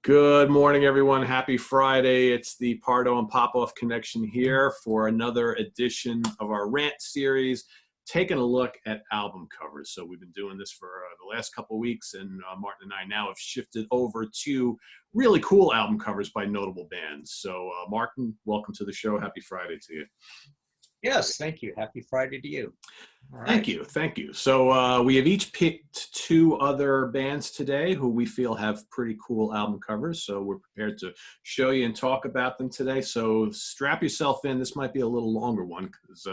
Good morning, everyone. Happy Friday. It's the Pardo and Popoff connection here for another edition of our RANT series, taking a look at album covers. So we've been doing this for the last couple of weeks, and Martin and I now have shifted over to really cool album covers by notable bands. So Martin, welcome to the show. Happy Friday to you. Yes, thank you. Happy Friday to you. All right. Thank you. So we have each picked two other bands today who we feel have pretty cool album covers. So we're prepared to show you and talk about them today. So strap yourself in. This might be a little longer one because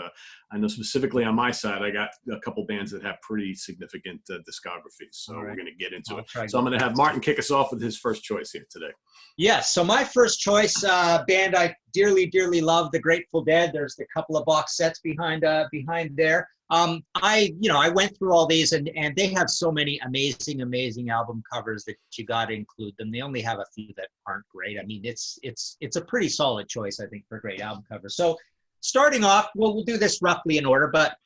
I know specifically on my side, I got a couple bands that have pretty significant discographies. So we're going to get into it. So I'm going to have Martin kick us off with his first choice here today. Yes. So my first choice band I dearly, dearly love, the Grateful Dead. There's a couple of box sets behind there. I went through all these and they have so many amazing album covers that you got to include them. They only have a few that aren't great. I mean, it's a pretty solid choice, I think, for great album covers. So starting off, we'll do this roughly in order, but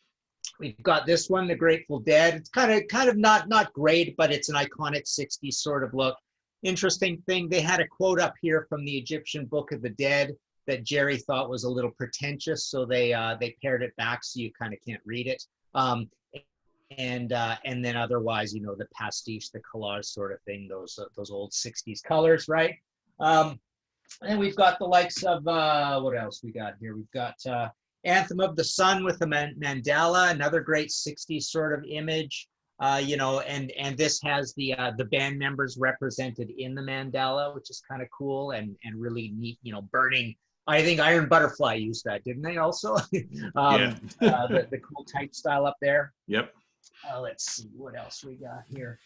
we've got this one, the Grateful Dead. It's kind of not great, but it's an iconic 60s sort of look. Interesting thing, they had a quote up here from the Egyptian Book of the Dead that Jerry thought was a little pretentious, so they pared it back so you kind of can't read it. And then otherwise, the pastiche, the collage sort of thing, those old 60s colors, right? And we've got the likes of, what else we got here? We've got Anthem of the Sun with the Mandala, another great 60s sort of image. And this has the band members represented in the mandala, which is kind of cool and really neat, burning. I think Iron Butterfly used that, didn't they also? Yeah. The cool type style up there. Yep. Let's see what else we got here.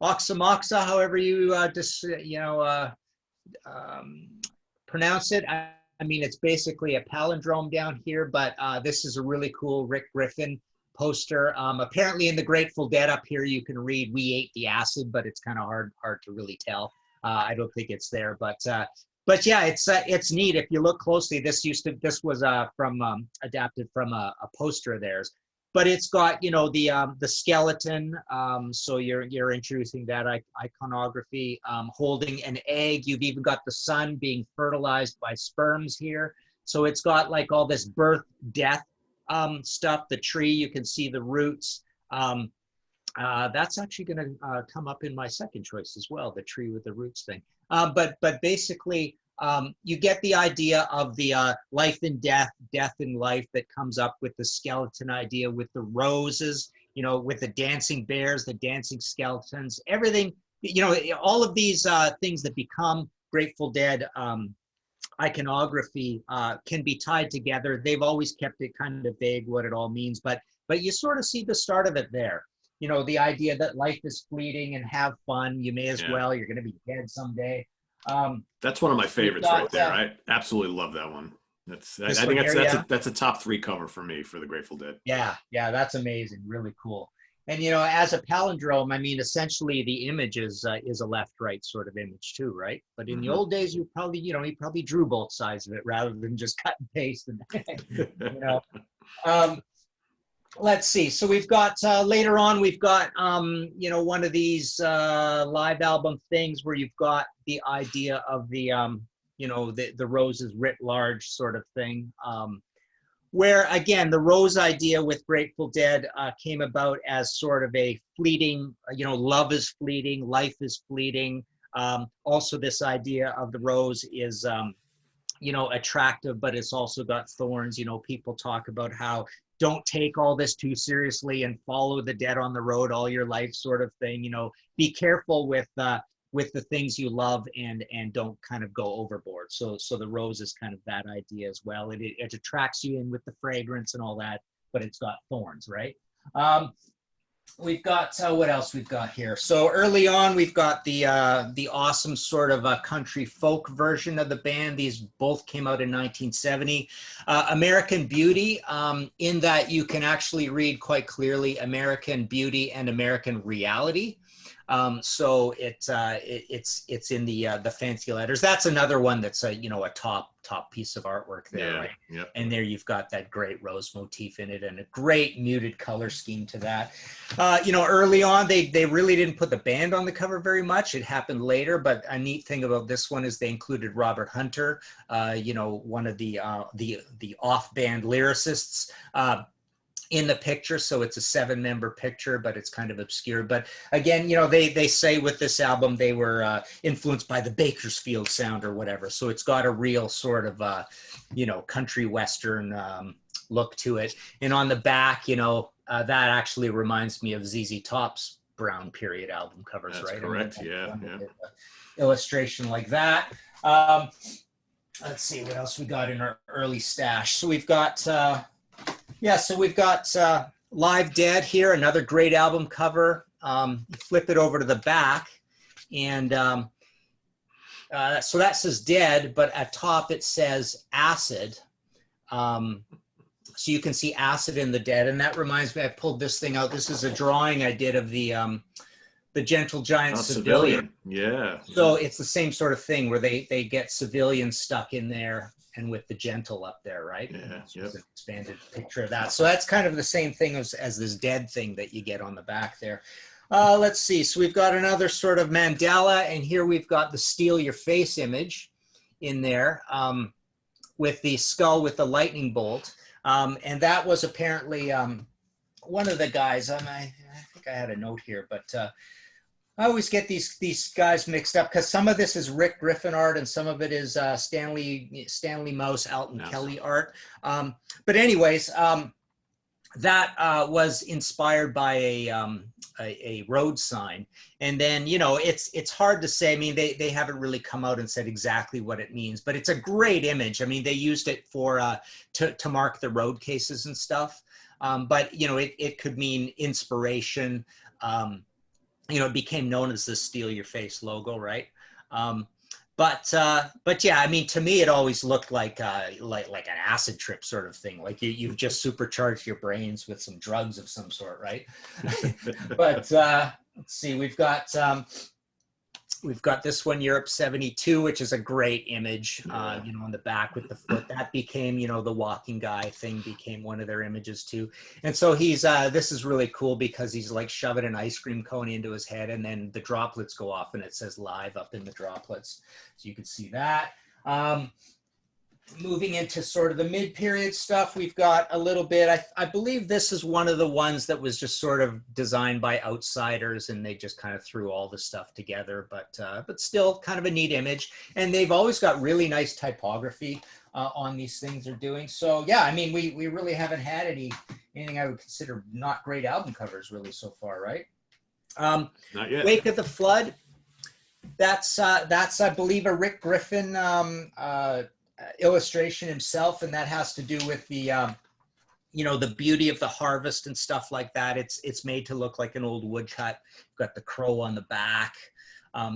Oxymoxa, however you pronounce it. I mean, it's basically a palindrome down here, but this is a really cool Rick Griffin poster. Apparently in the Grateful Dead up here, you can read "We ate the acid," but it's kind of hard to really tell. I don't think it's there, but yeah, it's neat. If you look closely, this was adapted from a poster of theirs, but it's got the skeleton. So you're introducing that iconography, holding an egg. You've even got the sun being fertilized by sperms here. So it's got like all this birth, death stuff. The tree, you can see the roots. That's actually going to come up in my second choice as well, the tree with the roots thing. But basically, you get the idea of the life and death and life that comes up with the skeleton idea, with the roses, with the dancing bears, the dancing skeletons, everything, all of these things that become Grateful Dead iconography can be tied together. They've always kept it kind of vague what it all means, but you sort of see the start of it there. The idea that life is fleeting and have fun. You may as well. You're going to be dead someday. That's one of my favorites right there. I absolutely love that one. I think that's a top 3 cover for me for the Grateful Dead. Yeah, that's amazing. Really cool. And as a palindrome, I mean, essentially the image is a left-right sort of image too, right? But in the old days, you probably drew both sides of it rather than just cut and paste. Let's see. So we've got later on, we've got one of these live album things where you've got the idea of the the roses writ large sort of thing. Where again, the rose idea with Grateful Dead came about as sort of a fleeting, love is fleeting, life is fleeting. Also, this idea of the rose is, attractive, but it's also got thorns. People talk about how don't take all this too seriously and follow the dead on the road all your life sort of thing. Be careful with the things you love and don't kind of go overboard. So the rose is kind of that idea as well. It attracts you in with the fragrance and all that, but it's got thorns, right? We've got, what else we've got here? So early on, we've got the awesome sort of a country folk version of the band. These both came out in 1970. American Beauty, in that you can actually read quite clearly American Beauty and American Reality. So it's in the fancy letters. That's another one that's a top piece of artwork there, right? Yep. And there you've got that great rose motif in it and a great muted color scheme to that. Early on they really didn't put the band on the cover very much. It happened later, but a neat thing about this one is they included Robert Hunter, one of the off-band lyricists, in the picture. So it's a 7-member picture, but it's kind of obscure. But again, they say with this album they were influenced by the Bakersfield sound or whatever. So it's got a real sort of country western look to it. And on the back, that actually reminds me of ZZ Top's Brown period album covers. That's right? correct. Yeah. Illustration like that. Let's see what else we got in our early stash. So we've got Live Dead here, another great album cover. Flip it over to the back, and so that says Dead, but at top it says Acid. So you can see Acid in the Dead, and that reminds me, I pulled this thing out. This is a drawing I did of the Gentle Giant Civilian. Yeah. So it's the same sort of thing where they get civilians stuck in there, and with the Gentle up there, right? Yeah. Yep. An expanded picture of that. So that's kind of the same thing as this Dead thing that you get on the back there. Let's see. So we've got another sort of mandala, and here we've got the Steal Your Face image in there with the skull with the lightning bolt. And that was apparently one of the guys. I think I had a note here, but I always get these guys mixed up because some of this is Rick Griffin art and some of it is Stanley Mouse, Alton Kelly art. But anyways, that was inspired by a road sign. And then, it's hard to say. I mean, they haven't really come out and said exactly what it means, but it's a great image. I mean, they used it for to mark the road cases and stuff. But, it could mean inspiration. It became known as the Steal Your Face logo, right? But yeah, I mean, to me, it always looked like an acid trip sort of thing. Like you've just supercharged your brains with some drugs of some sort, right? But let's see, we've got this one, Europe 72, which is a great image, on the back with the foot. That became, the walking guy thing became one of their images too. And so he's, this is really cool because he's like shoving an ice cream cone into his head and then the droplets go off and it says live up in the droplets. So you can see that. Moving into sort of the mid-period stuff, we've got a little bit, I believe this is one of the ones that was just sort of designed by outsiders and they just kind of threw all the stuff together, but still kind of a neat image. And they've always got really nice typography on these things they're doing. So yeah, I mean, we really haven't had anything I would consider not great album covers really so far, right? Not yet. Wake of the Flood, that's I believe a Rick Griffin illustration himself, and that has to do with the the beauty of the harvest and stuff like that. It's made to look like an old woodcut. Got the crow on the back,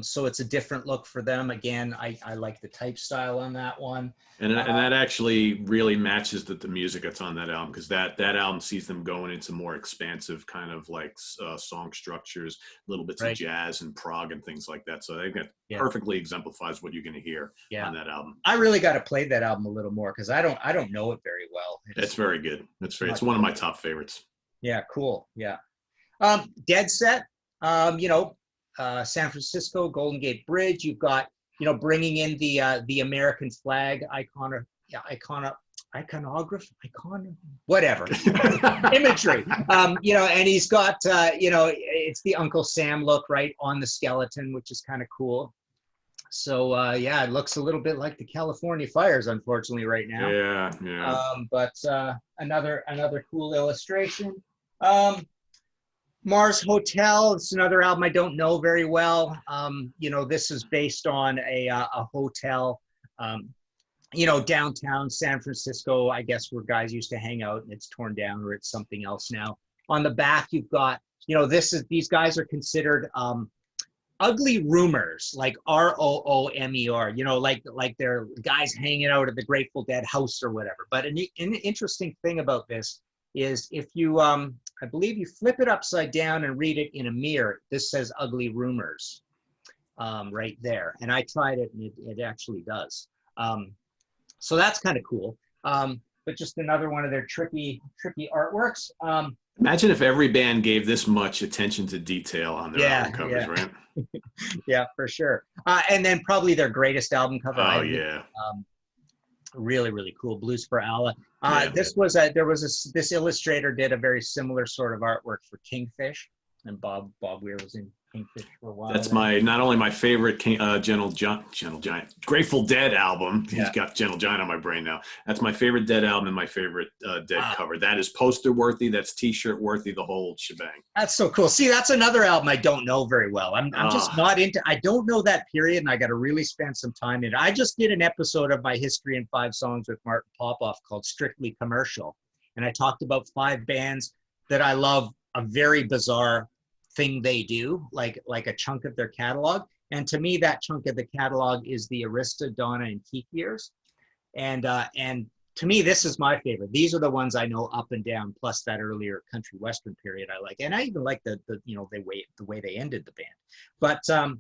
so it's a different look for them. Again, I like the type style on that one, and that actually really matches the music that's on that album, because that album sees them going into more expansive kind of like song structures, little bits of jazz and prog and things like that. So I think that perfectly exemplifies what you're going to hear on that album. I really got to play that album a little more because I don't know it very well. It's very good. It's one of my top favorites. Yeah, cool. Yeah. Dead Set, San Francisco, Golden Gate Bridge. You've got, bringing in the American flag imagery. And he's got, it's the Uncle Sam look right on the skeleton, which is kind of cool. So it looks a little bit like the California fires, unfortunately, right now. Yeah. But another cool illustration. Mars Hotel, it's another album I don't know very well. This is based on a hotel, downtown San Francisco, I guess, where guys used to hang out, and it's torn down or it's something else now. On the back, you've got, these guys are considered ugly rumors, like ROOMER, like they're guys hanging out at the Grateful Dead house or whatever. But an interesting thing about this is if you, I believe you flip it upside down and read it in a mirror, this says Ugly Rumors right there. And I tried it and it actually does. So that's kind of cool. But just another one of their trippy artworks. Imagine if every band gave this much attention to detail on their album covers, right? Yeah, for sure. And then probably their greatest album cover. Oh, yeah. Really, really cool. Blues for Allah. Yeah. This illustrator did a very similar sort of artwork for Kingfish, and Bob Weir was in Kingfish for a while. That's not only my favorite Gentle Giant Grateful Dead album. Yeah. He's got Gentle Giant on my brain now. That's my favorite Dead album and my favorite Dead cover. That is poster worthy. That's T-shirt worthy. The whole shebang. That's so cool. See, that's another album I don't know very well. I'm just not into. I don't know that period, and I got to really spend some time in it. I just did an episode of my History in 5 Songs with Martin Popoff called Strictly Commercial, and I talked about 5 bands that I love. A very bizarre thing they do, like a chunk of their catalog. And to me, that chunk of the catalog is the Arista, Donna, and Keith years. And to me, this is my favorite. These are the ones I know up and down, plus that earlier country western period I like. And I even like the way they ended the band.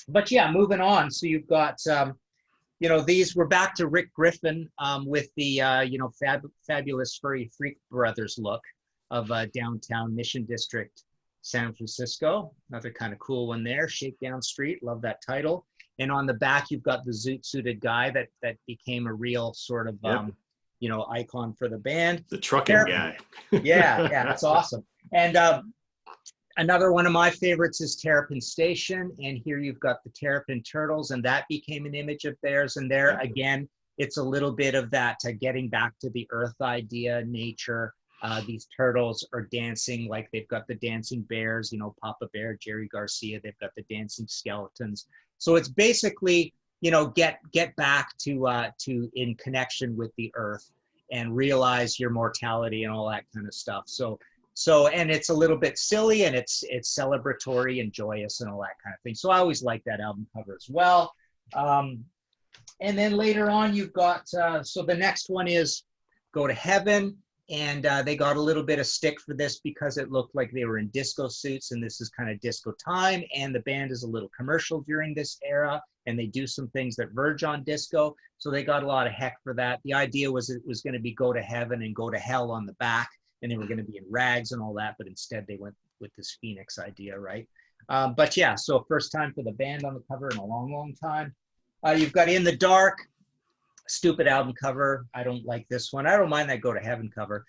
But yeah, moving on. So you've got these, we're back to Rick Griffin with the fabulous Furry Freak Brothers look of downtown Mission District, San Francisco. Another kind of cool one there. Shakedown Street, love that title. And on the back, you've got the suited guy that became a real sort of icon for the band. The trucking guy. yeah, that's awesome. And another one of my favorites is Terrapin Station. And here you've got the Terrapin Turtles, and that became an image of theirs. And there again, it's a little bit of that getting back to the earth idea, nature. These turtles are dancing, like they've got the dancing bears, Papa Bear, Jerry Garcia, they've got the dancing skeletons. So it's basically, get back to in connection with the earth and realize your mortality and all that kind of stuff. So and it's a little bit silly, and it's celebratory and joyous and all that kind of thing. So I always like that album cover as well. And then later on, you've got, so the next one is Go to Heaven. And they got a little bit of stick for this because it looked like they were in disco suits, and this is kind of disco time, and the band is a little commercial during this era, and they do some things that verge on disco, so they got a lot of heck for that. The idea was it was going to be Go to Heaven and Go to Hell on the back, and they were going to be in rags and all that, but instead they went with this Phoenix idea, right? But yeah, so first time for the band on the cover in a long, long time. You've got In the Dark. Stupid album cover. I don't like this one. I don't mind that Go to Heaven cover.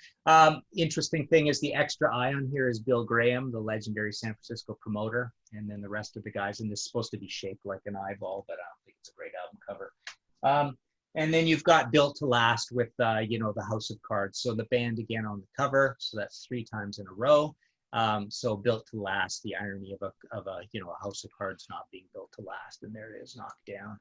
Interesting thing is the extra eye on here is Bill Graham, the legendary San Francisco promoter. And then the rest of the guys, and this is supposed to be shaped like an eyeball, but I don't think it's a great album cover. And then you've got Built to Last with, the House of Cards. So the band again on the cover. So that's 3 times in a row. So Built to Last, the irony of a House of Cards not being built to last. And there it is, knocked down.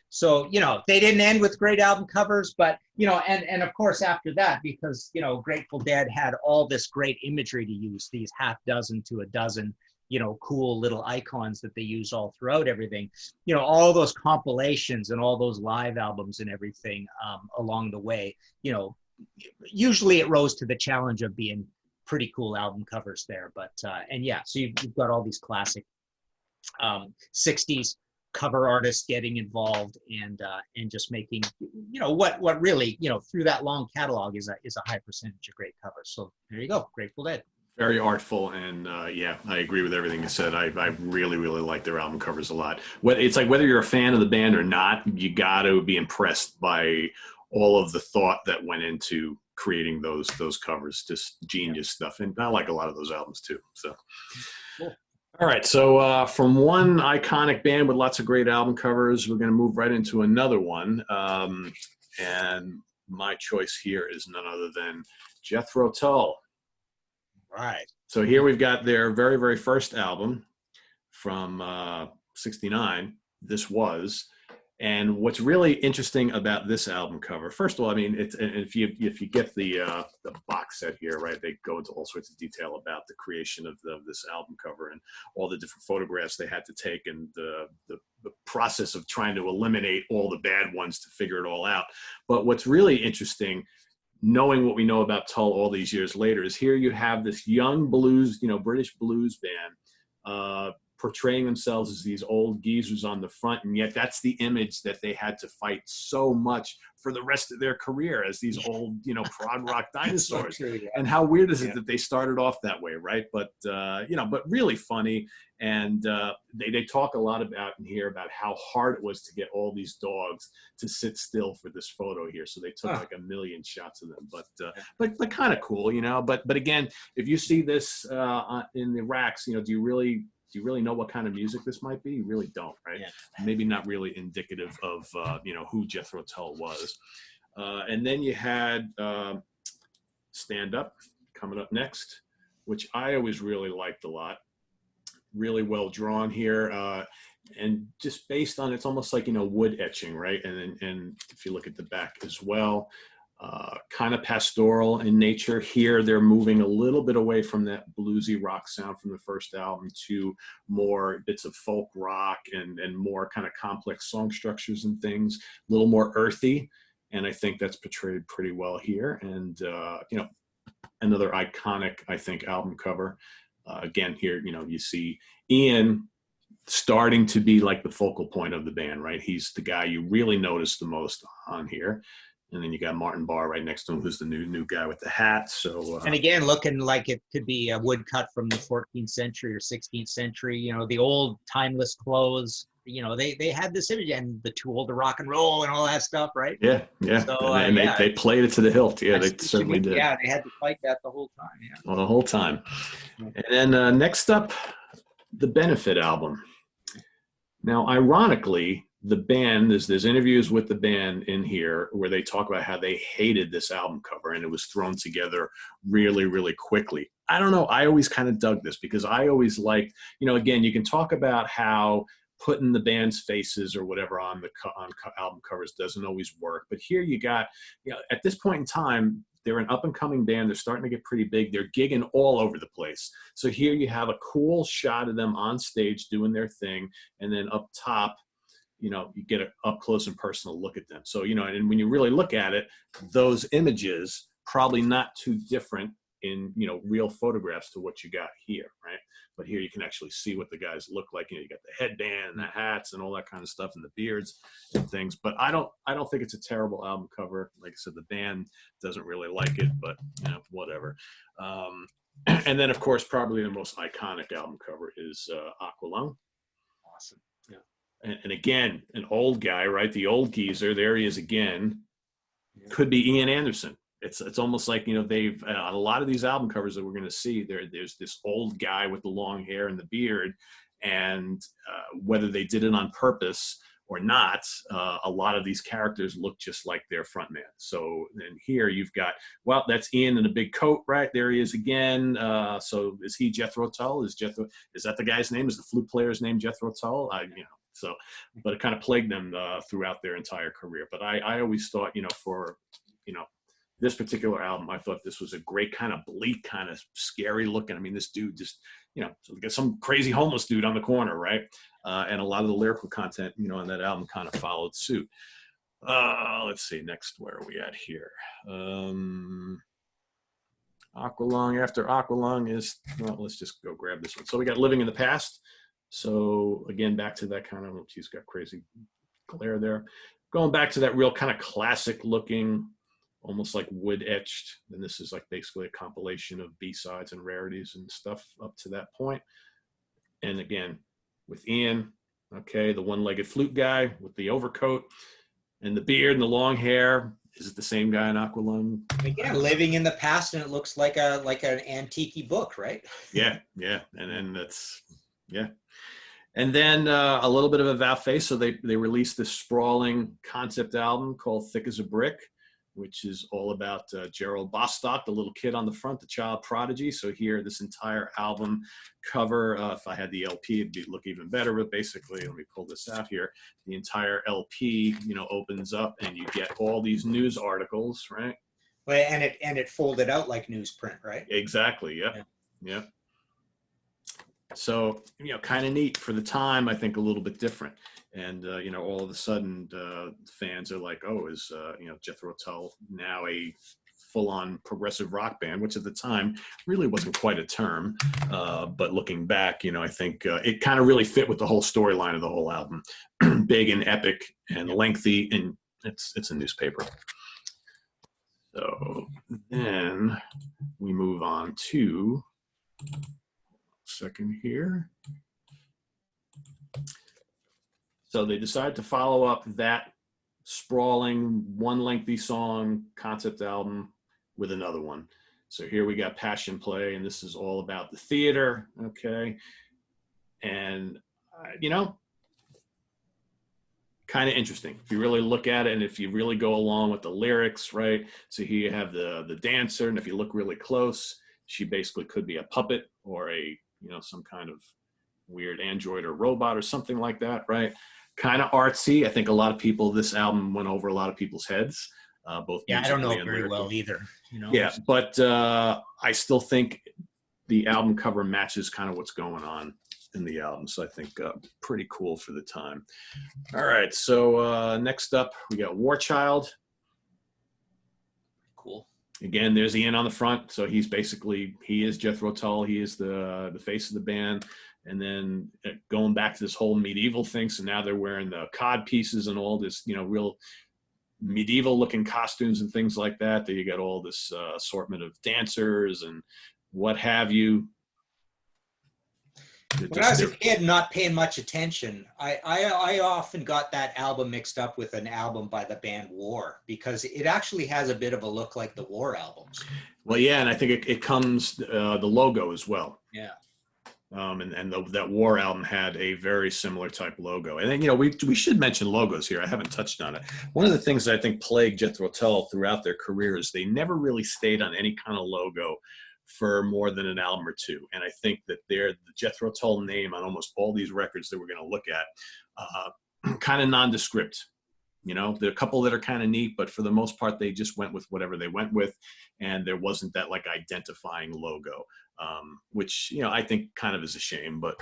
So, they didn't end with great album covers, but, and of course after that, because, Grateful Dead had all this great imagery to use, these half dozen to a dozen, cool little icons that they use all throughout everything, all those compilations and all those live albums and everything along the way, usually it rose to the challenge of being pretty cool album covers there. But, and yeah, so you've got all these classic 60s cover artists getting involved and just making what really through that long catalog is a high percentage of great covers. So there you go, Grateful Dead. Very artful, and yeah, I agree with everything you said. I really like their album covers a lot. It's like whether you're a fan of the band or not, you got to be impressed by all of the thought that went into creating those covers. Just genius stuff, and I like a lot of those albums too. So. Cool. All right, so from one iconic band with lots of great album covers, we're going to move right into another one. And my choice here is none other than Jethro Tull. Right. So here we've got their very, very first album from '69. This was. And what's really interesting about this album cover, first of all, I mean, it's, and if you get the box set here, right, they go into all sorts of detail about the creation of this album cover and all the different photographs they had to take and the process of trying to eliminate all the bad ones to figure it all out. But what's really interesting, knowing what we know about Tull all these years later, is here you have this young blues, British blues band portraying themselves as these old geezers on the front, and yet that's the image that they had to fight so much for the rest of their career, as these old, prog rock dinosaurs. So true, yeah. And how weird is it that they started off that way, right? But but really funny. And they talk a lot about in here about how hard it was to get all these dogs to sit still for this photo here. So they took like a million shots of them, but kind of cool, But again, if you see this in the racks, do you really know what kind of music this might be? You really don't, right? Yeah. Maybe not really indicative of who Jethro Tull was. And then you had Stand Up coming up next, which I always really liked a lot. Really well drawn here, and just based on, it's almost like wood etching, right? And if you look at the back as well, kind of pastoral in nature. Here they're moving a little bit away from that bluesy rock sound from the first album to more bits of folk rock and more kind of complex song structures and things, a little more earthy, and I think that's portrayed pretty well here. And another iconic, I think, album cover. Again, here, you see Ian starting to be like the focal point of the band, right? He's the guy you really notice the most on here. And then you got Martin Barr right next to him, who's the new guy with the hat. So, and again, looking like it could be a woodcut from the 14th century or 16th century. The old timeless clothes. They had this image, and the too old to rock and roll and all that stuff, right? Yeah. So, and they played it to the hilt. Yeah, they certainly did. Yeah, they had to fight that the whole time. Yeah. Well, the whole time. And then next up, the Benefit album. Now, ironically, the band, there's interviews with the band in here where they talk about how they hated this album cover and it was thrown together really, really quickly. I don't know. I always kind of dug this because I always liked, again, you can talk about how putting the band's faces or whatever on album covers doesn't always work. But here you got, at this point in time, they're an up-and-coming band. They're starting to get pretty big. They're gigging all over the place. So here you have a cool shot of them on stage doing their thing, and then up top, you get an up-close and personal look at them. So, and when you really look at it, those images probably not too different in, real photographs to what you got here, right? But here you can actually see what the guys look like. You got the headband and the hats and all that kind of stuff and the beards and things. But I don't think it's a terrible album cover. Like I said, the band doesn't really like it, but whatever. And then, of course, probably the most iconic album cover is Aqualung. Awesome. And again, an old guy, right? The old geezer. There he is again. Could be Ian Anderson. It's almost like, they've on a lot of these album covers that we're going to see, there's this old guy with the long hair and the beard, and whether they did it on purpose or not, a lot of these characters look just like their frontman. So then here you've got, well, that's Ian in a big coat, right? There he is again. So is he Jethro Tull? Is that the guy's name? Is the flute player's name Jethro Tull? So, but it kind of plagued them throughout their entire career. But I always thought, for, this particular album, I thought this was a great kind of bleak, kind of scary looking. I mean, this dude just, so we got some crazy homeless dude on the corner, right? And a lot of the lyrical content, on that album kind of followed suit. Let's see, next, where are we at here? Aqualung, after Aqualung is, well, let's just go grab this one. So we got Living in the Past. So again, back to that kind of, he's got crazy glare there. Going back to that real kind of classic looking, almost like wood etched. And this is like basically a compilation of B-sides and rarities and stuff up to that point. And again, with Ian, okay, the one-legged flute guy with the overcoat and the beard and the long hair. Is it the same guy in Aqualung? Again, living in the past, and it looks like an antique book, right? Yeah. And then that's, yeah. And then a little bit of a about-face. So they released this sprawling concept album called Thick as a Brick, which is all about Gerald Bostock, the little kid on the front, the child prodigy. So here, this entire album cover, if I had the LP, it'd look even better. But basically, let me pull this out here. The entire LP, opens up, and you get all these news articles, right? Well, and it folded out like newsprint, right? Exactly. Yep. Yeah. So, kind of neat for the time. I think a little bit different. And, all of a sudden, fans are like, oh, is, Jethro Tull now a full-on progressive rock band, which at the time really wasn't quite a term. But looking back, I think it kind of really fit with the whole storyline of the whole album. Big and epic and lengthy, and it's a newspaper. So then we move on to, second here. So they decided to follow up that sprawling, one lengthy song concept album with another one. So here we got Passion Play, and this is all about the theater, okay? And, kind of interesting if you really look at it, and if you really go along with the lyrics, right? So here you have the dancer, and if you look really close, she basically could be a puppet or a, some kind of weird android or robot or something like that, right? Kind of artsy. I think a lot of people, this album went over a lot of people's heads, both I don't know musically and very lyrically. well either. Yeah, but I still think the album cover matches kind of what's going on in the album. So I think pretty cool for the time. All right, so next up we got War Child. Cool. Again, there's Ian on the front. So he is Jethro Tull. He is the face of the band. And then going back to this whole medieval thing. So now they're wearing the cod pieces and all this, real medieval looking costumes and things like that. There you got all this assortment of dancers and what have you. When I was a kid, not paying much attention, I often got that album mixed up with an album by the band War, because it actually has a bit of a look like the War albums. Well, yeah, and I think it comes the logo as well. Yeah. That War album had a very similar type logo. And then, we should mention logos here. I haven't touched on it. One of the things that I think plagued Jethro Tull throughout their career is they never really stayed on any kind of logo for more than an album or two. And I think that the Jethro Tull name on almost all these records that we're going to look at, kind of nondescript. There are a couple that are kind of neat, but for the most part, they just went with whatever they went with. And there wasn't that like identifying logo, which, I think kind of is a shame, but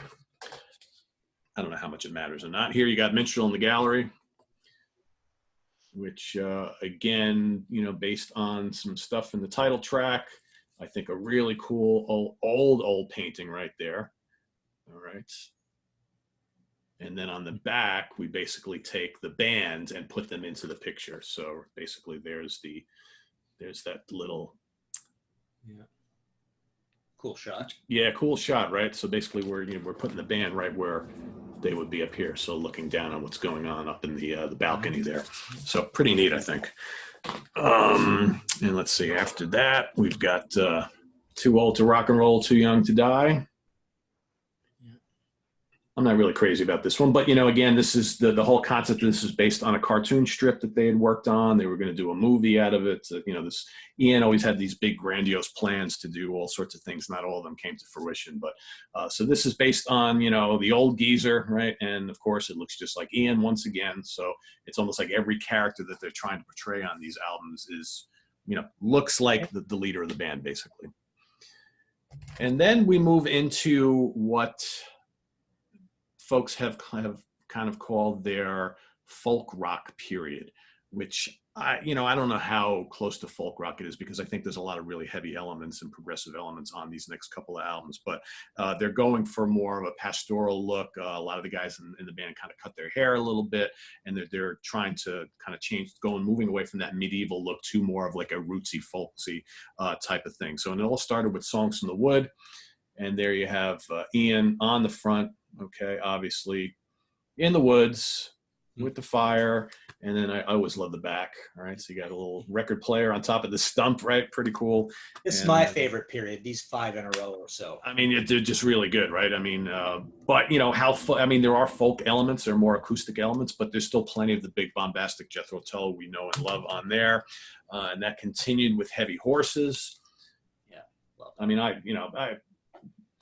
I don't know how much it matters or not. Here you got Minstrel in the Gallery, which again, based on some stuff in the title track, I think a really cool old painting right there. All right. And then on the back, we basically take the band and put them into the picture. So basically there's that little. Yeah. Cool shot. Yeah, cool shot, right? So basically we're putting the band right where they would be up here. So looking down on what's going on up in the balcony there. So pretty neat, I think. And let's see, after that, we've got Too Old to Rock and Roll, Too Young to Die. I'm not really crazy about this one, but again, this is the whole concept. This is based on a cartoon strip that they had worked on. They were going to do a movie out of it. This Ian always had these big grandiose plans to do all sorts of things. Not all of them came to fruition, but so this is based on the old geezer, right? And of course, it looks just like Ian once again. So it's almost like every character that they're trying to portray on these albums is looks like the leader of the band, basically. And then we move into what folks have kind of called their folk rock period, which I don't know how close to folk rock it is, because I think there's a lot of really heavy elements and progressive elements on these next couple of albums, but they're going for more of a pastoral look. A lot of the guys in the band kind of cut their hair a little bit, and they're trying to kind of moving away from that medieval look to more of like a rootsy, folksy type of thing. So, and it all started with Songs from the Wood, and there you have Ian on the front. Okay, obviously in the woods with the fire, and then I always love the back. All right, so you got a little record player on top of the stump, right? Pretty cool. This is my favorite period, these 5 in a row or so. I mean, they're just really good, right? I mean, but there are folk elements, there are more acoustic elements, but there's still plenty of the big bombastic Jethro Tull we know and love on there, and that continued with Heavy Horses. Yeah, well, I mean,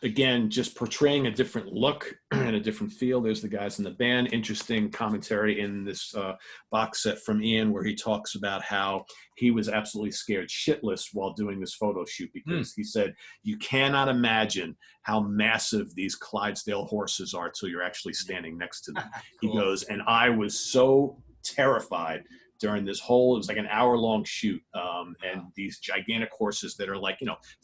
again, just portraying a different look and a different feel. There's the guys in the band. Interesting commentary in this box set from Ian, where he talks about how he was absolutely scared shitless while doing this photo shoot, because he said, you cannot imagine how massive these Clydesdale horses are till you're actually standing next to them. Cool. He goes, and I was so terrified during this whole, it was like an hour-long shoot, and these gigantic horses that are like,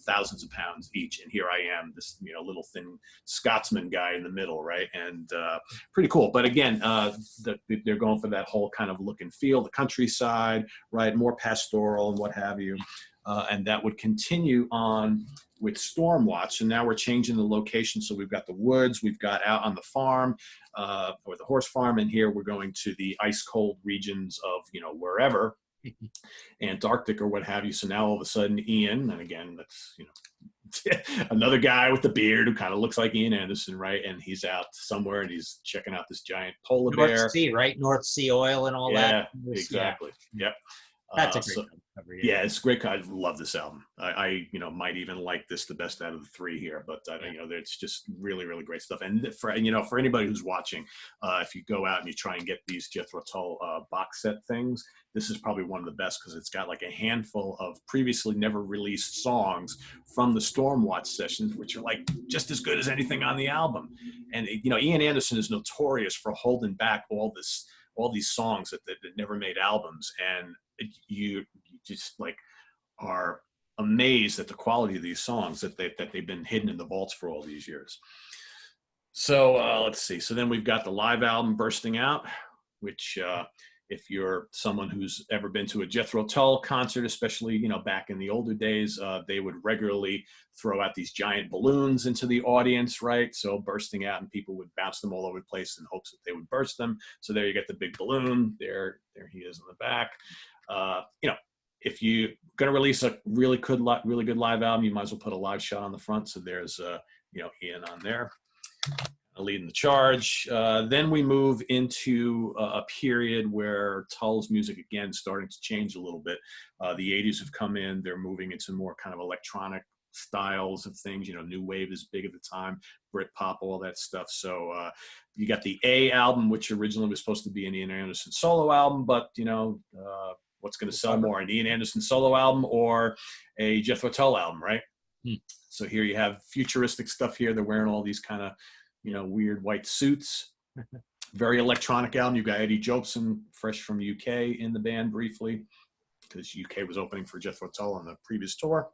thousands of pounds each. And here I am, this, little thin Scotsman guy in the middle, right? And pretty cool. But again, they're going for that whole kind of look and feel, the countryside, right? More pastoral and what have you. And that would continue on with Stormwatch. And now we're changing the location. So we've got the woods, we've got out on the farm, or the horse farm. And here we're going to the ice cold regions of, wherever, Antarctic or what have you. So now all of a sudden Ian, and again, that's, another guy with the beard who kind of looks like Ian Anderson, right? And he's out somewhere and he's checking out this giant polar bear. North Sea, right? North Sea oil and all that. Yeah, exactly. Yeah. Yep. That's a great cover. Yeah, it's great. I love this album. I might even like this the best out of the three here, but it's just really, really great stuff. And for anybody who's watching, if you go out and you try and get these Jethro Tull box set things, this is probably one of the best because it's got like a handful of previously never released songs from the Stormwatch sessions, which are like just as good as anything on the album. And Ian Anderson is notorious for holding back all these songs that never made albums, and you just like are amazed at the quality of these songs that they've been hidden in the vaults for all these years. So let's see. So then we've got the live album Bursting Out, which if you're someone who's ever been to a Jethro Tull concert, especially back in the older days, they would regularly throw out these giant balloons into the audience, right? So bursting out, and people would bounce them all over the place in hopes that they would burst them. So there you get the big balloon. There he is in the back. If you're going to release a really good live album, you might as well put a live shot on the front. So there's, Ian on there leading the charge. Then we move into a period where Tull's music, again, starting to change a little bit. The 80s have come in. They're moving into more kind of electronic styles of things. New wave is big at the time, Britpop, all that stuff. So you got the A album, which originally was supposed to be an Ian Anderson solo album, but what's going to sell more, an Ian Anderson solo album or a Jethro Tull album, right? So here you have futuristic stuff here. They're wearing all these kind of, weird white suits. Very electronic album. You got Eddie Jobson, fresh from UK, in the band briefly, because UK was opening for Jethro Tull on the previous tour.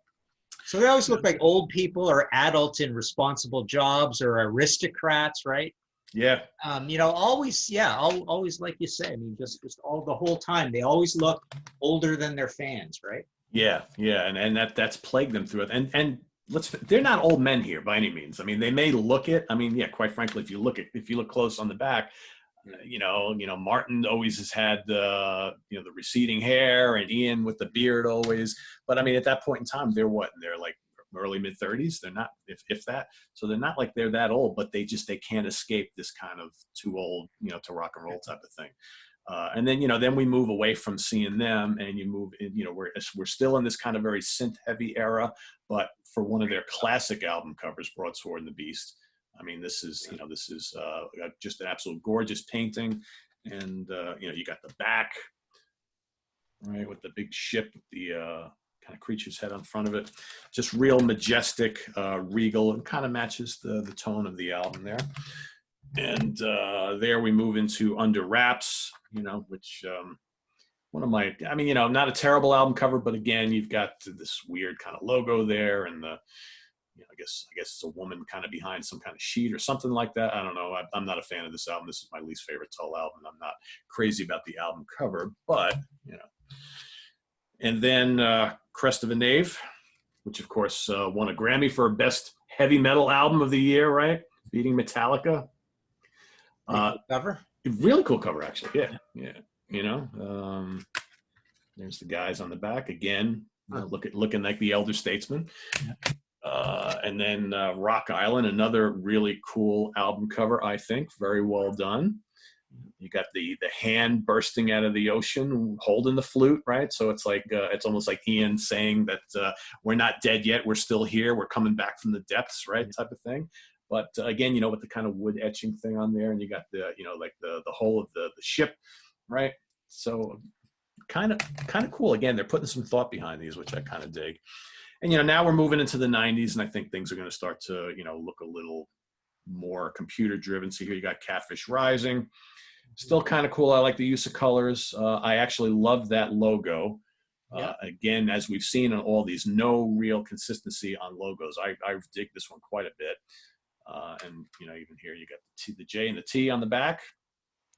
So they always look like old people or adults in responsible jobs or aristocrats, right? Yeah. Always like you say. I mean, just all the whole time, they always look older than their fans, right? Yeah, and that's plagued them through it. And they're not old men here by any means. I mean, they may look it. I mean, yeah, quite frankly, if you look close on the back, Martin always has had the receding hair, and Ian with the beard always. But I mean, at that point in time, they're like early mid 30s. They're not, if that. So they're not like they're that old, but they can't escape this kind of too old, to rock and roll type of thing. And then, then we move away from seeing them, and you move in, we're still in this kind of very synth heavy era, but for one of their classic album covers, Broadsword and the Beast. I mean, this is just an absolute gorgeous painting. And, you got the back, right, with the big ship, the kind of creature's head on front of it. Just real majestic, regal, and kind of matches the tone of the album there. And there we move into Under Wraps, which one of my, not a terrible album cover, but again, you've got this weird kind of logo there, and the, I guess it's a woman kind of behind some kind of sheet or something like that. I don't know. I'm not a fan of this album. This is my least favorite Tull album. I'm not crazy about the album cover, but And then Crest of a Knave, which of course won a Grammy for Best Heavy Metal Album of the Year, right? Beating Metallica. Cover? Really cool cover, actually. Yeah. There's the guys on the back again, looking like the elder statesman. And then Rock Island, another really cool album cover, I think. Very well done. You got the hand bursting out of the ocean, holding the flute, right? So it's like it's almost like Ian saying that we're not dead yet, we're still here, we're coming back from the depths, right? Type of thing. But again, with the kind of wood etching thing on there, and you got the like the whole of the ship, right? So kind of cool. Again, they're putting some thought behind these, which I kind of dig. And now we're moving into the 90s, and I think things are going to start to look a little more computer driven. So here you got Catfish Rising. Still kind of cool. I like the use of colors. I actually love that logo. Yeah. Again, as we've seen in all these, no real consistency on logos. I dig this one quite a bit. And even here you got the J and the T on the back.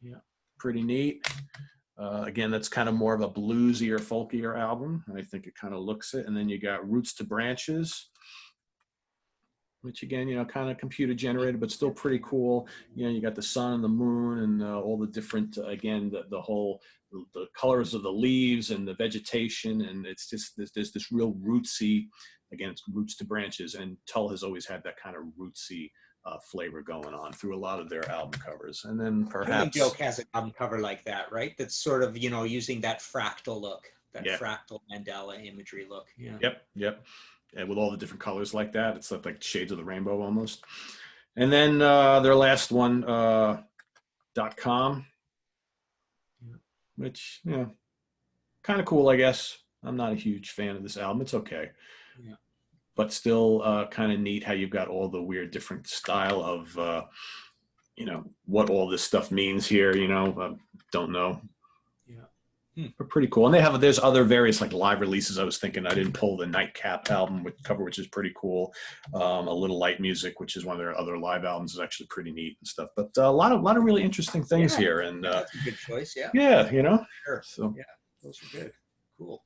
Yeah. Pretty neat. Again, that's kind of more of a bluesier, folkier album. And I think it kind of looks it. And then you got Roots to Branches, which again, kind of computer generated, but still pretty cool. You got the sun and the moon and all the different, again, the colors of the leaves and the vegetation. And it's just, there's this real rootsy, again, it's Roots to Branches. And Tull has always had that kind of rootsy flavor going on through a lot of their album covers. And then perhaps Joke has an album cover like that, right? That's sort of, using that fractal look, that fractal mandala imagery look. Yeah. Yep. And with all the different colors like that, it's like shades of the rainbow almost. And then their last one, .com, which, kind of cool, I guess. I'm not a huge fan of this album. It's okay. Yeah. But still kind of neat how you've got all the weird different style of, what all this stuff means here, don't know. But pretty cool. And there's other various like live releases. I was thinking I didn't pull the Nightcap album with cover, which is pretty cool. A Little Light Music, which is one of their other live albums, is actually pretty neat and stuff. But a lot of really interesting things here. And that's a good choice. Yeah. Yeah, Sure. So yeah, those are good. Cool.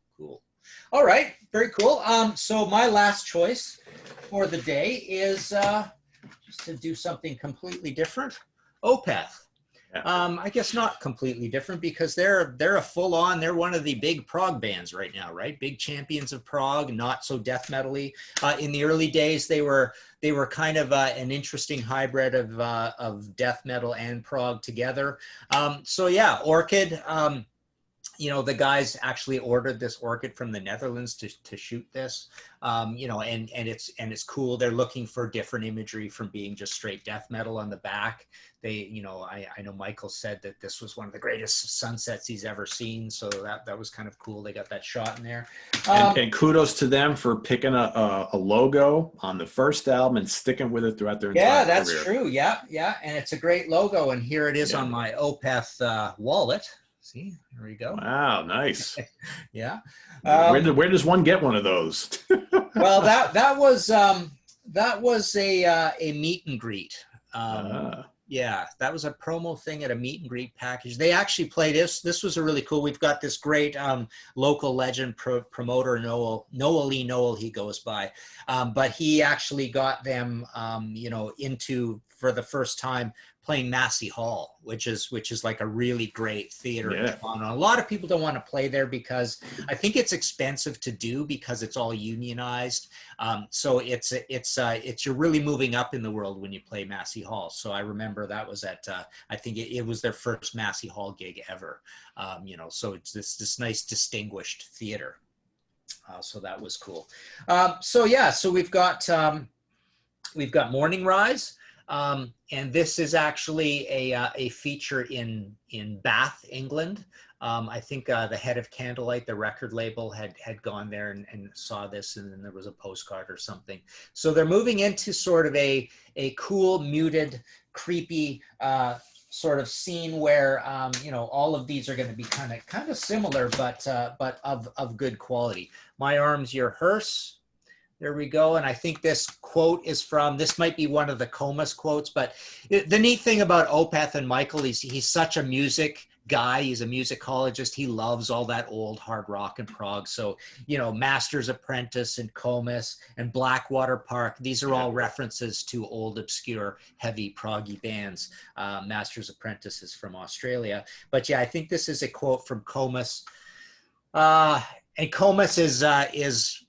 All right, very cool. So my last choice for the day is just to do something completely different. Opeth. I guess not completely different because they're a full-on, they're one of the big prog bands right now, right? Big champions of prog, not so death metal-y. In the early days, they were kind of an interesting hybrid of death metal and prog together. So yeah, Orchid. The guys actually ordered this orchid from the Netherlands to shoot this, and it's cool. They're looking for different imagery from being just straight death metal on the back. They, I know Michael said that this was one of the greatest sunsets he's ever seen. So that was kind of cool. They got that shot in there. And kudos to them for picking a logo on the first album and sticking with it throughout their entire career. Yeah, that's true. Yeah. And it's a great logo. And here it is on my Opeth wallet. See, there we go. Wow, nice. Yeah. Where does one get one of those? Well, that was a meet and greet. Yeah, that was a promo thing at a meet and greet package. They actually played this. This was a really cool. We've got this great local legend promoter, Noel he goes by. But he actually got them, into, for the first time, playing Massey Hall, which is like a really great theater in Toronto. A lot of people don't want to play there because I think it's expensive to do because it's all unionized. So it's you're really moving up in the world when you play Massey Hall. So I remember that was at I think it was their first Massey Hall gig ever. So it's this nice distinguished theater. So that was cool. So we've got Morning Rise. And this is actually a feature in Bath, England. I think the head of Candlelight, the record label, had gone there and saw this, and then there was a postcard or something. So they're moving into sort of a cool, muted, creepy sort of scene where all of these are going to be kind of similar, but of good quality. My Arms, Your Hearse. There we go. And I think this quote is from, this might be one of the Comus quotes, but the neat thing about Opeth and Michael, he's such a music guy. He's a musicologist. He loves all that old hard rock and prog. So, Master's Apprentice and Comus and Blackwater Park, these are all references to old, obscure, heavy proggy bands. Master's Apprentice is from Australia. But yeah, I think this is a quote from Comus. And Comus is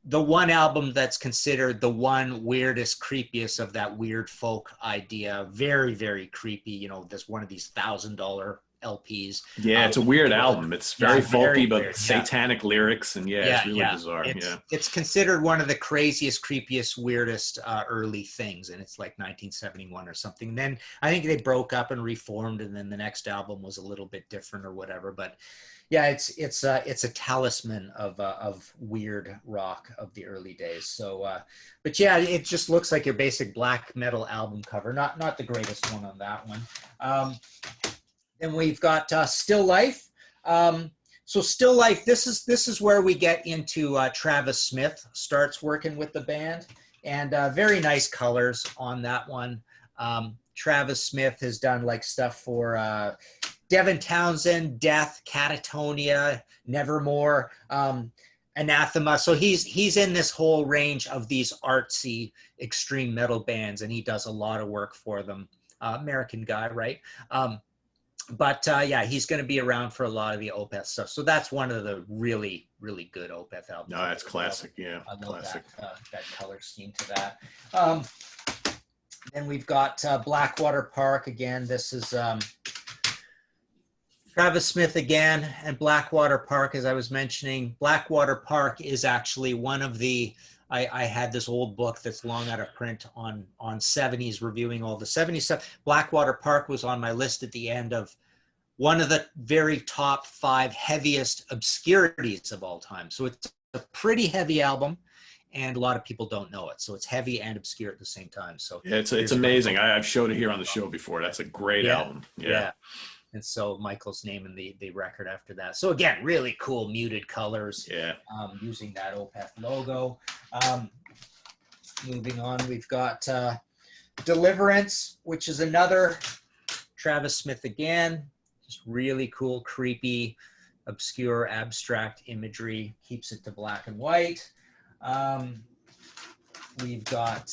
the one album that's considered the one weirdest, creepiest of that weird folk idea. Very, very creepy. There's one of these $1,000 LPs. Yeah, it's a weird album. It's very folky, but weird, satanic lyrics, and it's really bizarre. It's considered one of the craziest, creepiest, weirdest early things, and it's like 1971 or something. And then I think they broke up and reformed, and then the next album was a little bit different or whatever. But yeah, it's a talisman of weird rock of the early days. So, but yeah, it just looks like your basic black metal album cover. Not the greatest one on that one. Then we've got Still Life. So Still Life, this is where we get into Travis Smith starts working with the band, and very nice colors on that one. Travis Smith has done like stuff for Devin Townsend, Death, Catatonia, Nevermore, Anathema. So he's in this whole range of these artsy extreme metal bands, and he does a lot of work for them. American guy, right? But yeah, he's going to be around for a lot of the Opeth stuff. So that's one of the really, really good Opeth albums. No, that's classic. Yeah, I love classic. that color scheme to that. Then we've got Blackwater Park again. This is Travis Smith again, and Blackwater Park, as I was mentioning. Blackwater Park is actually one of the, I had this old book that's long out of print on 70s, reviewing all the 70s stuff. Blackwater Park was on my list at the end of one of the very top 5 heaviest obscurities of all time. So it's a pretty heavy album, and a lot of people don't know it. So it's heavy and obscure at the same time. So yeah, it's amazing. I've showed it here on the show before. That's a great album. Yeah. And so Michael's naming the record after that. So again, really cool muted colors. Yeah. Using that Opeth logo. Moving on, we've got Deliverance, which is another Travis Smith again. Just really cool, creepy, obscure, abstract imagery. Keeps it to black and white. We've got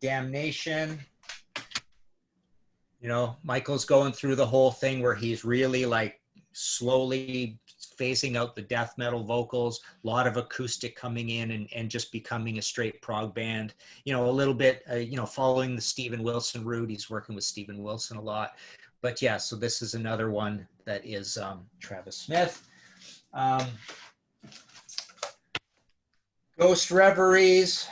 Damnation. You know, Michael's going through the whole thing where he's really like slowly phasing out the death metal vocals, a lot of acoustic coming in and just becoming a straight prog band. You know, a little bit, you know, following the Steven Wilson route. He's working with Steven Wilson a lot. But yeah, so this is another one that is Travis Smith. Ghost Reveries.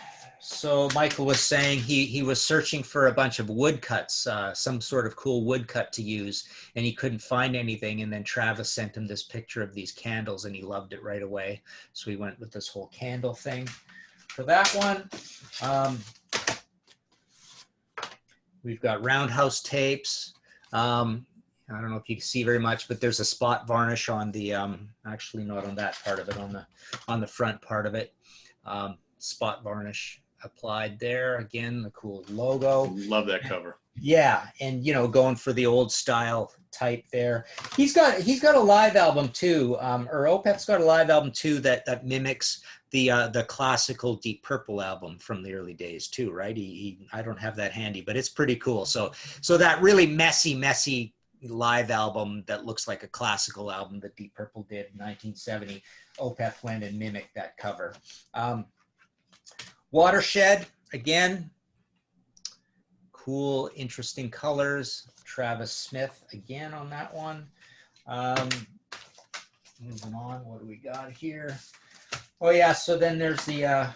So Michael was saying he was searching for a bunch of woodcuts, some sort of cool woodcut to use, and he couldn't find anything. And then Travis sent him this picture of these candles, and he loved it right away. So he went with this whole candle thing for that one. We've got Roundhouse Tapes. I don't know if you can see very much, but there's a spot varnish on the, actually not on that part of it, on the front part of it. Spot varnish applied there. Again, the cool logo. Love that cover. Yeah, and you know, going for the old style type there. He's got a live album too, or Opeth's got a live album too that mimics the classical Deep Purple album from the early days too, right? I don't have that handy, but it's pretty cool. So that really messy live album that looks like a classical album that Deep Purple did in 1970, Opeth went and mimicked that cover. Watershed, again, cool, interesting colors. Travis Smith, again, on that one. Moving on, what do we got here? Oh, yeah, so then there's the,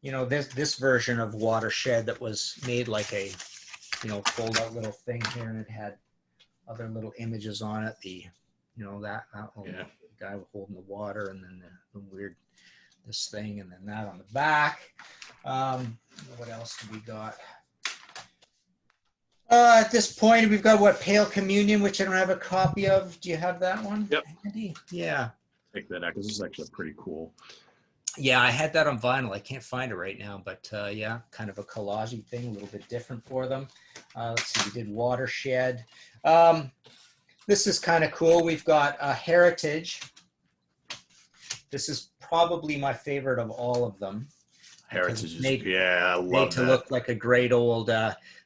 you know, this version of Watershed that was made like a, you know, fold-out little thing here, and it had other little images on it. The, you know, that yeah. Guy holding the water, and then the weird, this thing, and then that on the back. What else do we got? At this point, we've got what, Pale Communion, which I don't have a copy of. Do you have that one? Yep. Andy? Yeah. Take that out because this is actually pretty cool. Yeah, I had that on vinyl. I can't find it right now, but yeah, kind of a collage thing, a little bit different for them. Let's see, we did Watershed. This is kind of cool. We've got Heritage. This is probably my favorite of all of them. Heritage is, yeah, I love made to that. Look like a great old,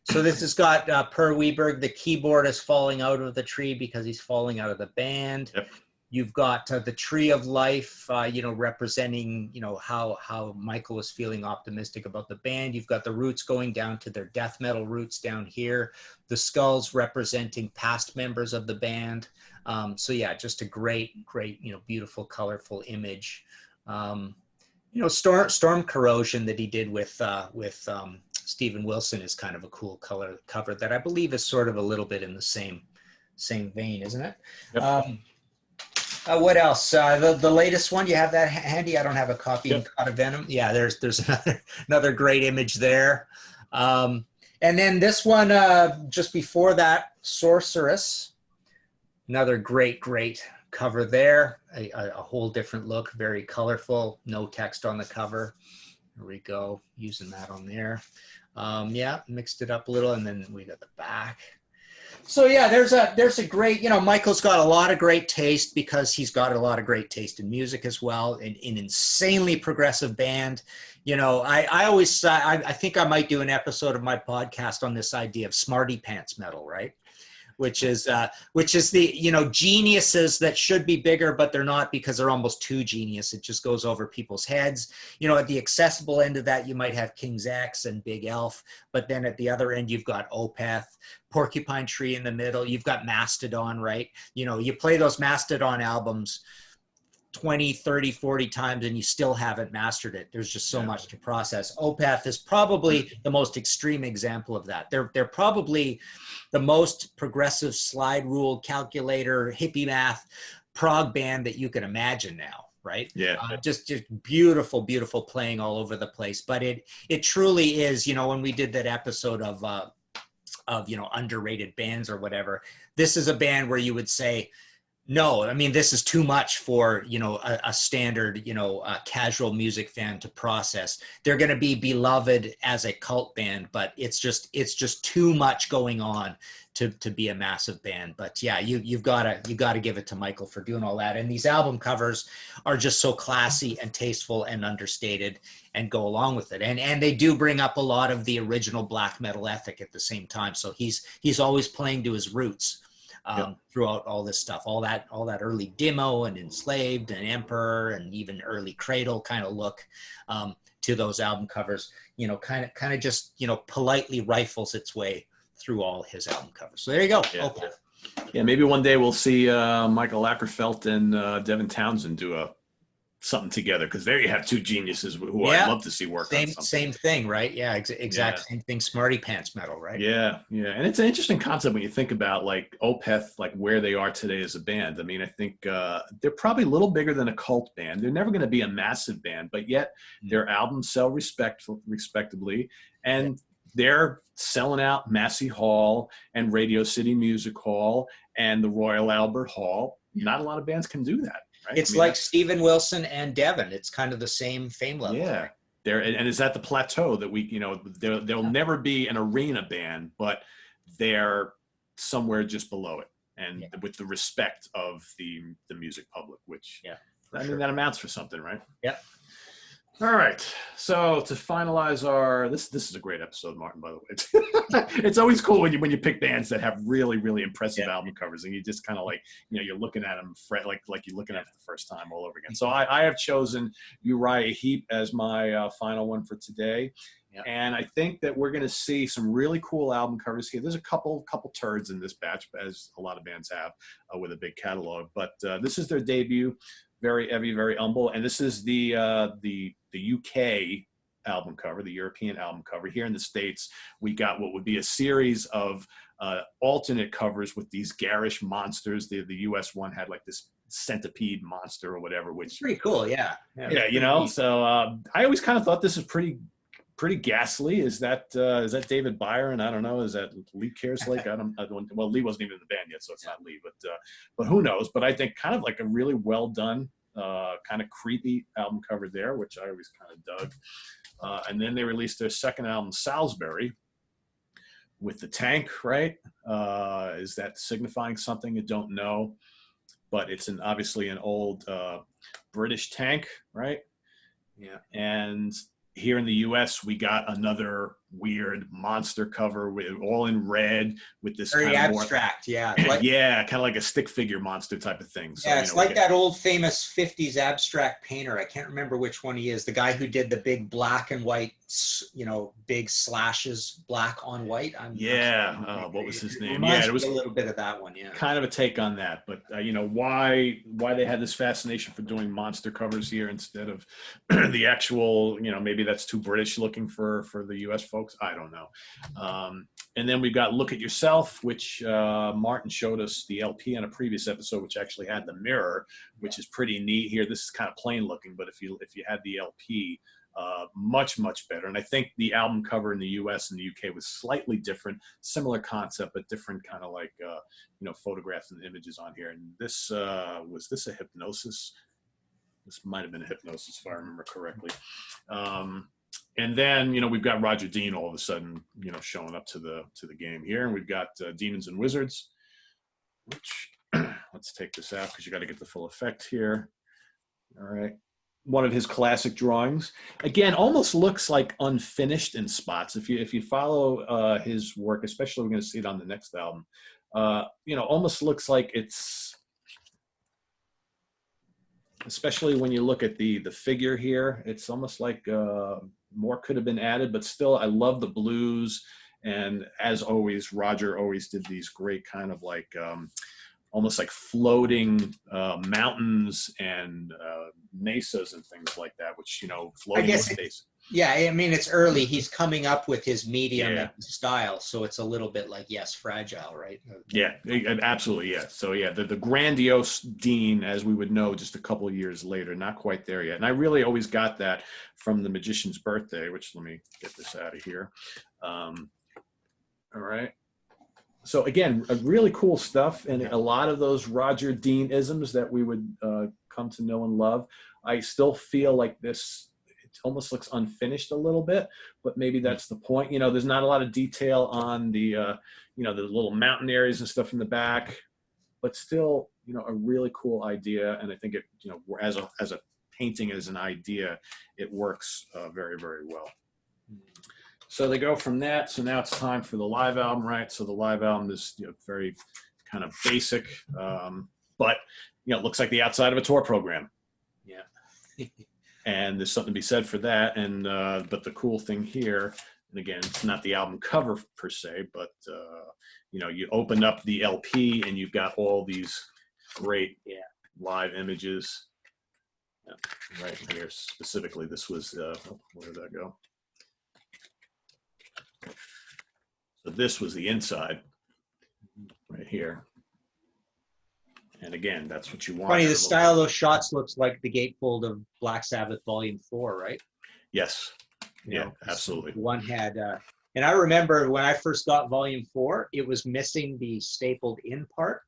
so this has got Per Weberg, the keyboard is falling out of the tree because he's falling out of the band. Yep. You've got the Tree of Life, you know, representing, you know, how Michael was feeling optimistic about the band. You've got the roots going down to their death metal roots down here. The skulls representing past members of the band. So yeah, just a great, you know, beautiful, colorful image. You know, Storm Corrosion that he did with Steven Wilson is kind of a cool color cover that I believe is sort of a little bit in the same vein, isn't it? Yep. What else? The latest one, you have that handy? I don't have a copy. Yep. Of Venom. Yeah, there's another great image there. And And then this one, just before that, Sorceress. Another great cover there. A whole different look, very colorful, no text on the cover. There we go, using that on there. Yeah, mixed it up a little, and then we got the back. So yeah, there's a great, Michael's got a lot of great taste because he's got a lot of great taste in music as well, in insanely progressive band. I always, I think I might do an episode of my podcast on this idea of smarty pants metal, right? Which is the, geniuses that should be bigger, but they're not because they're almost too genius. It just goes over people's heads. At the accessible end of that, you might have King's X and Big Elf, but then at the other end, you've got Opeth, Porcupine Tree in the middle. You've got Mastodon, right? You play those Mastodon albums 20, 30, 40 times and you still haven't mastered it. There's just so much to process. Opeth is probably the most extreme example of that. They're probably the most progressive slide rule calculator, hippie math, prog band that you can imagine now, right? Yeah. Just beautiful playing all over the place. But it truly is, when we did that episode of underrated bands or whatever, this is a band where you would say, no, I mean, this is too much for, a standard, casual music fan to process. They're going to be beloved as a cult band, but it's just too much going on to be a massive band. But yeah, you've got to give it to Michael for doing all that. And these album covers are just so classy and tasteful and understated and go along with it. And they do bring up a lot of the original black metal ethic at the same time. So he's always playing to his roots. Throughout all this stuff, all that early demo and Enslaved and Emperor and even early Cradle kind of look to those album covers, kind of just, politely rifles its way through all his album covers. So there you go. Yeah, yeah, maybe one day we'll see Michael Ackerfeld and Devin Townsend do something together, because there you have two geniuses who I'd love to see work on something. Same thing, right? Yeah, exact same thing. Smarty pants metal, right? Yeah, and it's an interesting concept when you think about like Opeth, like where they are today as a band. I mean, I think they're probably a little bigger than a cult band. They're never going to be a massive band, but yet their albums sell respectably, and they're selling out Massey Hall and Radio City Music Hall and the Royal Albert Hall. Not a lot of bands can do that. Right? It's like Steven Wilson and Devin. It's kind of the same fame level. Yeah. And is at the plateau that we, there'll never be an arena band, but they're somewhere just below it. And with the respect of the music public, which I mean, that amounts for something, right? Yep. All right. So to finalize this is a great episode, Martin, by the way. It's always cool when you pick bands that have really, really impressive album covers, and you just kind of like, you're looking at them like you're looking at it for the first time all over again. So I have chosen Uriah Heap as my final one for today. Yeah. And I think that we're going to see some really cool album covers here. There's a couple turds in this batch, as a lot of bands have with a big catalog. But this is their debut. Very heavy, very humble. And this is the UK album cover, the European album cover. Here in the States, we got what would be a series of alternate covers with these garish monsters. The US one had like this centipede monster or whatever, which it's pretty cool. Yeah. So I always kind of thought this is pretty ghastly. Is that David Byron? I don't know. Is that Lee Kerslake? I don't. Well, Lee wasn't even in the band yet, so it's not Lee. But who knows? But I think kind of like a really well done, kind of creepy album cover there, which I always kind of dug. And then they released their second album, Salisbury, with the tank. Right? Is that signifying something? I don't know. But it's obviously an old British tank, right? Yeah, and here in the U.S., we got another weird monster cover all in red with this very kind of abstract, kind of like a stick figure monster type of thing. So, it's like that old famous 50s abstract painter. I can't remember which one he is. The guy who did the big black and white, big slashes, black on white. What was his name? It was a little bit of that one. Yeah, kind of a take on that. But why they had this fascination for doing monster covers here instead of the actual, maybe that's too British looking for the U.S. folks. I don't know. And then we've got Look at Yourself, which Martin showed us the LP on a previous episode, which actually had the mirror, which is pretty neat here. This is kind of plain looking, but if you had the LP, much, much better. And I think the album cover in the US and the UK was slightly different, similar concept, but different kind of like, photographs and images on here. And this, was this a Hypnosis? This might've been a Hypnosis if I remember correctly. And then, we've got Roger Dean all of a sudden, showing up to the game here. And we've got Demons and Wizards, which let's take this out because you got to get the full effect here. All right. One of his classic drawings. Again, almost looks like unfinished in spots. If you follow his work, especially we're going to see it on the next album, almost looks like it's, especially when you look at the figure here, it's almost like more could have been added, but still, I love the blues. And as always, Roger always did these great kind of like, almost like floating mountains and mesas and things like that, which, floating space. Yeah, I mean, it's early. He's coming up with his medium and style, so it's a little bit like, fragile, right? Yeah, absolutely, yeah. So, yeah, the grandiose Dean, as we would know just a couple of years later, not quite there yet. And I really always got that from The Magician's Birthday, which let me get this out of here. All right. So, again, really cool stuff, and a lot of those Roger Dean-isms that we would come to know and love. I still feel like this almost looks unfinished a little bit, but maybe that's the point. There's not a lot of detail on the, the little mountain areas and stuff in the back, but still, a really cool idea. And I think it, as a painting, as an idea, it works very, very well. So they go from that. So now it's time for the live album, right? So the live album is very kind of basic, but it looks like the outside of a tour program. Yeah. And there's something to be said for that. And but the cool thing here, and again, it's not the album cover per se, but you open up the LP and you've got all these great live images. Right here, specifically, this was where did that go? So this was the inside, right here. And again, that's what you want. Funny, the style of those shots looks like the gatefold of Black Sabbath Volume 4, right? Yes. Yeah, absolutely. One had, and I remember when I first got Volume 4, it was missing the stapled in part.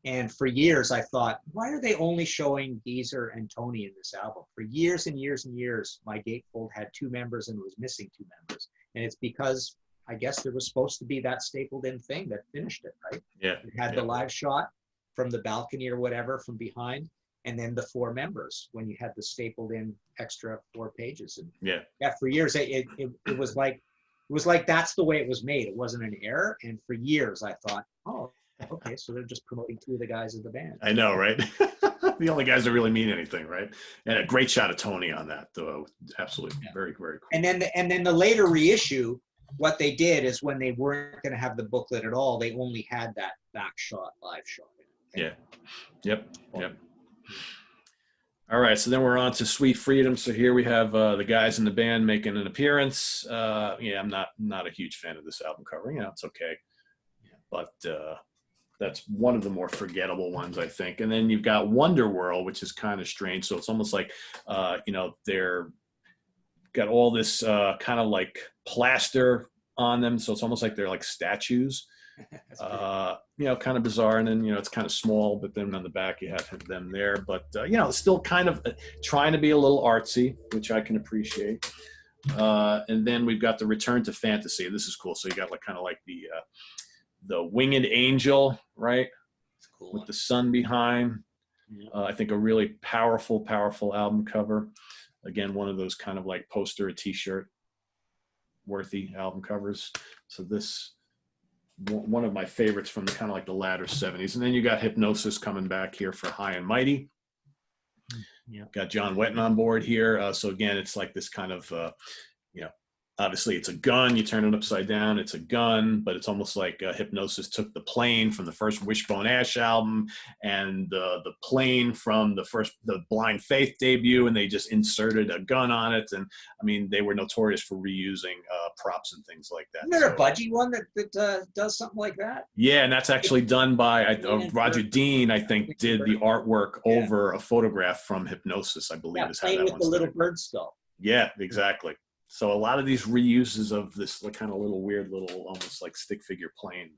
And for years, I thought, why are they only showing Geezer and Tony in this album? For years and years and years, my gatefold had 2 members and was missing 2 members. And it's because I guess there was supposed to be that stapled in thing that finished it, right? Yeah. It had the live shot from the balcony or whatever from behind, and then the 4 members when you had the stapled in extra 4 pages. And for years it was like that's the way it was made. It wasn't an error. And for years I thought, oh, okay, so they're just promoting 2 of the guys of the band. I know, right? The only guys that really mean anything, right? And a great shot of Tony on that, though. Absolutely, very, very cool. And then the later reissue, what they did is when they weren't going to have the booklet at all, they only had that back shot, live shot. Yeah. Yep. All right. So then we're on to Sweet Freedom. So here we have the guys in the band making an appearance. I'm not a huge fan of this album cover. It's okay. But that's one of the more forgettable ones, I think. And then you've got Wonder World, which is kind of strange. So it's almost like, they're got all this kind of like plaster on them. So it's almost like they're like statues. Kind of bizarre. And then, it's kind of small, but then on the back you have them there. But, it's still kind of trying to be a little artsy, which I can appreciate. And then we've got the Return to Fantasy. This is cool. So you got like kind of like the winged angel, right? Cool. With the sun behind. Yeah. I think a really powerful album cover. Again, one of those kind of like poster a t-shirt worthy album covers. So this, one of my favorites from the kind of like the latter 70s. And then you got Hypnosis coming back here for High and Mighty. Yeah. Got John Wetton on board here. So again, it's like this kind of, obviously it's a gun. You turn it upside down. It's a gun, but it's almost like Hypnosis took the plane from the first Wishbone Ash album and the plane from the Blind Faith debut, and they just inserted a gun on it. And I mean, they were notorious for reusing props and things like that. Isn't there a budgie one that does something like that? Yeah, and that's actually done by Roger Dean, I think, did the artwork over a photograph from Hypnosis, I believe. Yeah, playing with the little bird skull. Yeah, exactly. So a lot of these reuses of this kind of little weird little almost like stick figure plane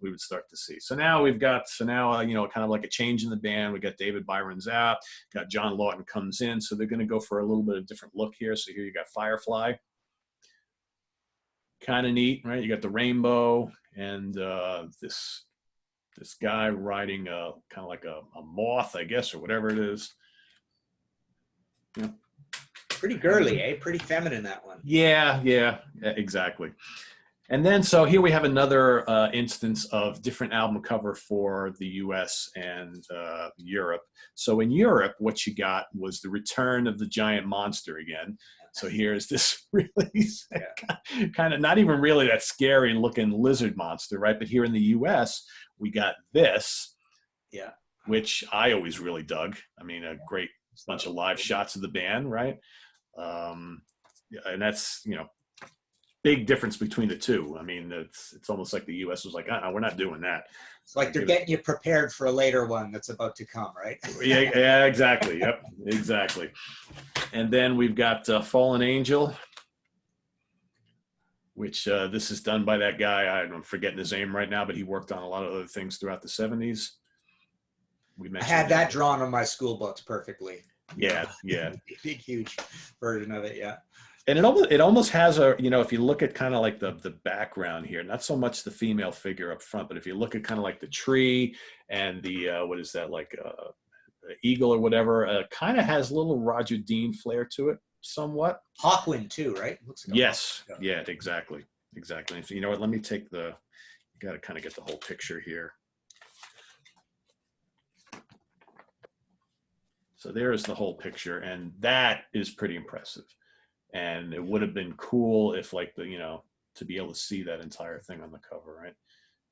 we would start to see. So now we've got, you know, kind of like a change in the band. We got David Byron's out, got John Lawton comes in. So they're going to go for a little bit of different look here. So here you got Firefly. Kind of neat, right? You got the rainbow and this guy riding kind of like a moth, I guess, or whatever it is. Yeah. Pretty girly, eh? Pretty feminine, that one. Yeah, exactly. And then, so here we have another instance of different album cover for the US and Europe. So in Europe, what you got was the return of the giant monster again. So here's this really kind of not even really that scary looking lizard monster, right? But here in the US, we got this, which I always really dug. I mean, a great bunch of live shots of the band, right? And that's, you know, big difference between the two. I mean, it's almost like the US was like, we're not doing that. It's like they're getting you prepared for a later one that's about to come, right? Yeah, exactly. Yep, exactly. And then we've got Fallen Angel, which this is done by that guy. I'm forgetting his name right now, but he worked on a lot of other things throughout the 70s. I had that drawn on my school books perfectly. Yeah. Big, huge version of it, yeah. And it almost has a, you know, if you look at kind of like the background here, not so much the female figure up front, but if you look at kind of like the tree and the, what is that, like eagle or whatever, kind of has a little Roger Dean flair to it somewhat. Hawkwind too, right? Looks like yes. Yeah, exactly. Exactly. So, you know what, let me take you got to kind of get the whole picture here. So there is the whole picture, and that is pretty impressive. And it would have been cool if, like, you know, to be able to see that entire thing on the cover, right?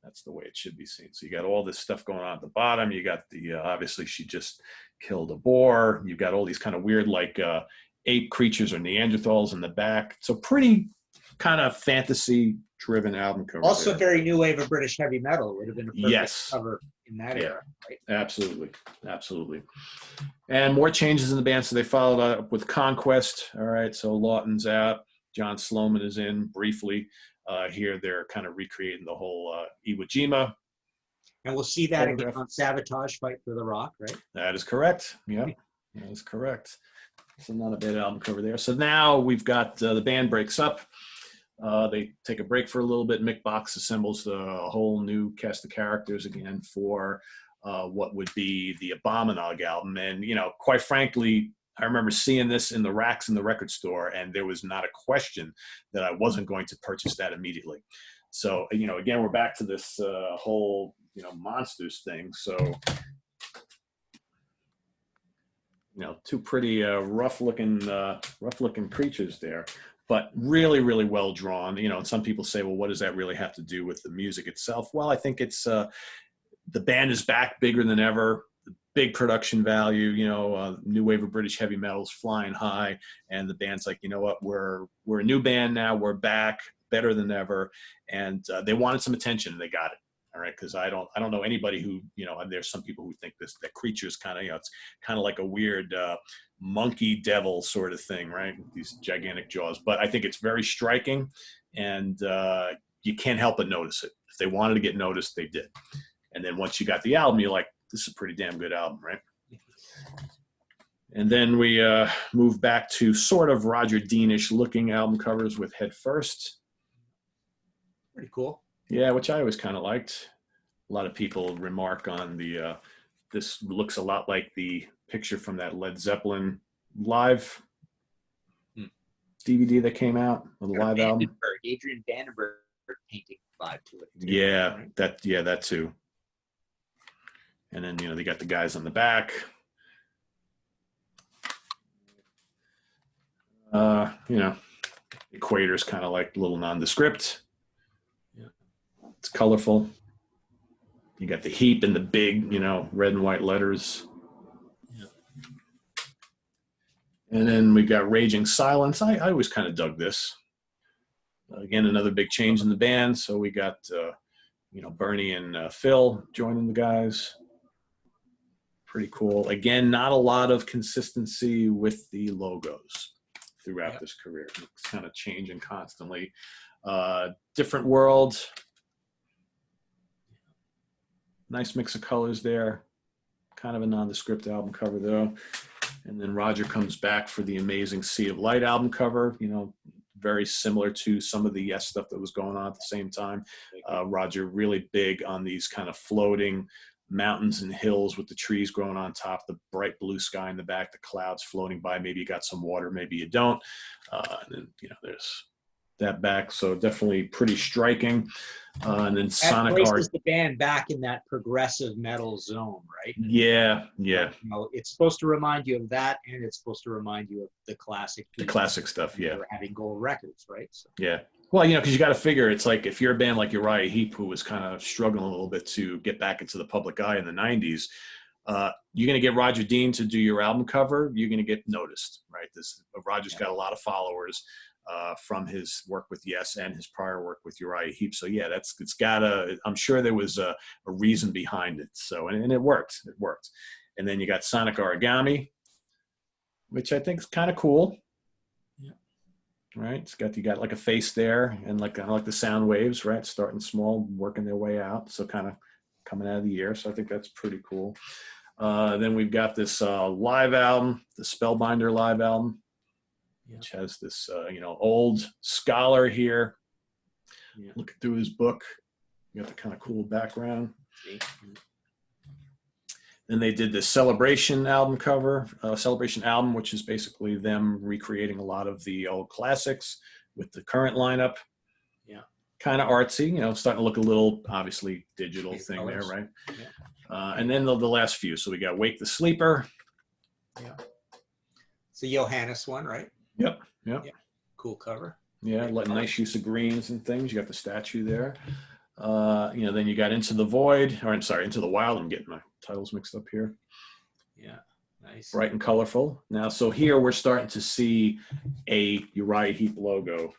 That's the way it should be seen. So you got all this stuff going on at the bottom. You got the, obviously she just killed a boar. You've got all these kind of weird, like ape creatures or Neanderthals in the back. So pretty kind of fantasy-driven album cover. Also there. Very new wave of British heavy metal. It would have been a perfect cover in that era, right? Absolutely. And more changes in the band. So they followed up with Conquest. All right, so Lawton's out. John Sloman is in briefly. Here they're kind of recreating the whole Iwo Jima. And we'll see that again on Sabotage, Fight for the Rock, right? That is correct. Yeah, that is correct. So not a bad album cover there. So now we've got the band breaks up. They take a break for a little bit. Mick Box assembles a whole new cast of characters again for what would be the Abominog album. And, you know, quite frankly, I remember seeing this in the racks in the record store, and there was not a question that I wasn't going to purchase that immediately. So, you know, again, we're back to this whole, you know, monsters thing. So, you know, two pretty rough looking creatures there. But really, really well drawn. You know, and some people say, well, what does that really have to do with the music itself? Well, I think it's the band is back bigger than ever. The big production value, you know, new wave of British heavy metal's flying high, and the band's like, you know what, we're a new band now. We're back, better than ever, and they wanted some attention, and they got it. All right, because I don't know anybody who, you know, and there's some people who think that creature's kind of, you know, it's kind of like a weird monkey devil sort of thing, right? These gigantic jaws. But I think it's very striking, and you can't help but notice it. If they wanted to get noticed, they did. And then once you got the album, you're like, this is a pretty damn good album, right? And then we move back to sort of Roger Deanish looking album covers with Head First. Pretty cool. Yeah, which I always kind of liked. A lot of people remark on the, this looks a lot like the picture from that Led Zeppelin live DVD that came out, the live album. Adrian Vandenberg painting vibe to it. Yeah, right? that too. And then, you know, they got the guys on the back. You know, Equator's kind of like a little nondescript. Yeah. It's colorful. You got the Heap in the big, you know, red and white letters. Yeah. And then we got Raging Silence. I always kind of dug this. Again, another big change in the band. So we got, you know, Bernie and Phil joining the guys. Pretty cool. Again, not a lot of consistency with the logos. throughout this career. It's kind of changing constantly. Different world. Nice mix of colors there. Kind of a nondescript album cover though. And then Roger comes back for the amazing Sea of Light album cover, you know, very similar to some of the Yes stuff that was going on at the same time. Roger really big on these kind of floating mountains and hills with the trees growing on top, the bright blue sky in the back, the clouds floating by. Maybe you got some water, maybe you don't. And then, you know, there's that back. So definitely pretty striking. And then Sonic Art. Places the band back in that progressive metal zone, right? Yeah. You know, it's supposed to remind you of that, and it's supposed to remind you of the classic. The classic stuff, yeah. They're having gold records, right? So. Yeah. Well, you know, because you got to figure it's like if you're a band like Uriah Heap, who was kind of struggling a little bit to get back into the public eye in the 90s, you're going to get Roger Dean to do your album cover, you're going to get noticed, right? Roger's got a lot of followers from his work with Yes and his prior work with Uriah Heap. So yeah, it's got I'm sure there was a reason behind it. So, and it worked. It worked. And then you got Sonic Origami, which I think is kind of cool. Right, you got like a face there, and like the sound waves, right? Starting small, working their way out, so kind of coming out of the air. So I think that's pretty cool. Then we've got this live album, the Spellbinder live album, which has this you know, old scholar here, looking through his book. You got the kind of cool background. Then they did this Celebration album cover, Celebration album, which is basically them recreating a lot of the old classics with the current lineup. Yeah. Kind of artsy, you know, starting to look a little, obviously, digital thing colors. There, right? Yeah. And then the last few. So we got Wake the Sleeper. Yeah. It's a Johannes one, right? Yep. Yeah. Cool cover. Yeah, nice use of greens and things. You got the statue there. You know, then you got Into the Void, or I'm sorry, Into the Wild. I'm getting my titles mixed up here. Yeah, nice. Bright and colorful. Now, so here we're starting to see a Uriah Heap logo.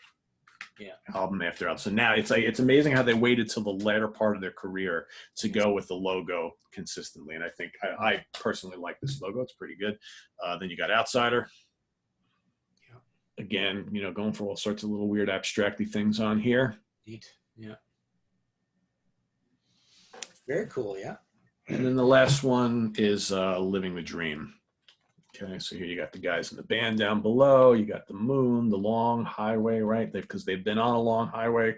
Album after album. So now it's amazing how they waited till the latter part of their career to go with the logo consistently. And I think I personally like this logo. It's pretty good. Then you got Outsider. Again, you know, going for all sorts of little weird abstracty things on here. Neat. Yeah. Very cool, yeah. And then the last one is Living the Dream. Okay, so here you got the guys in the band down below. You got the moon, the long highway, right? Because they've been on a long highway.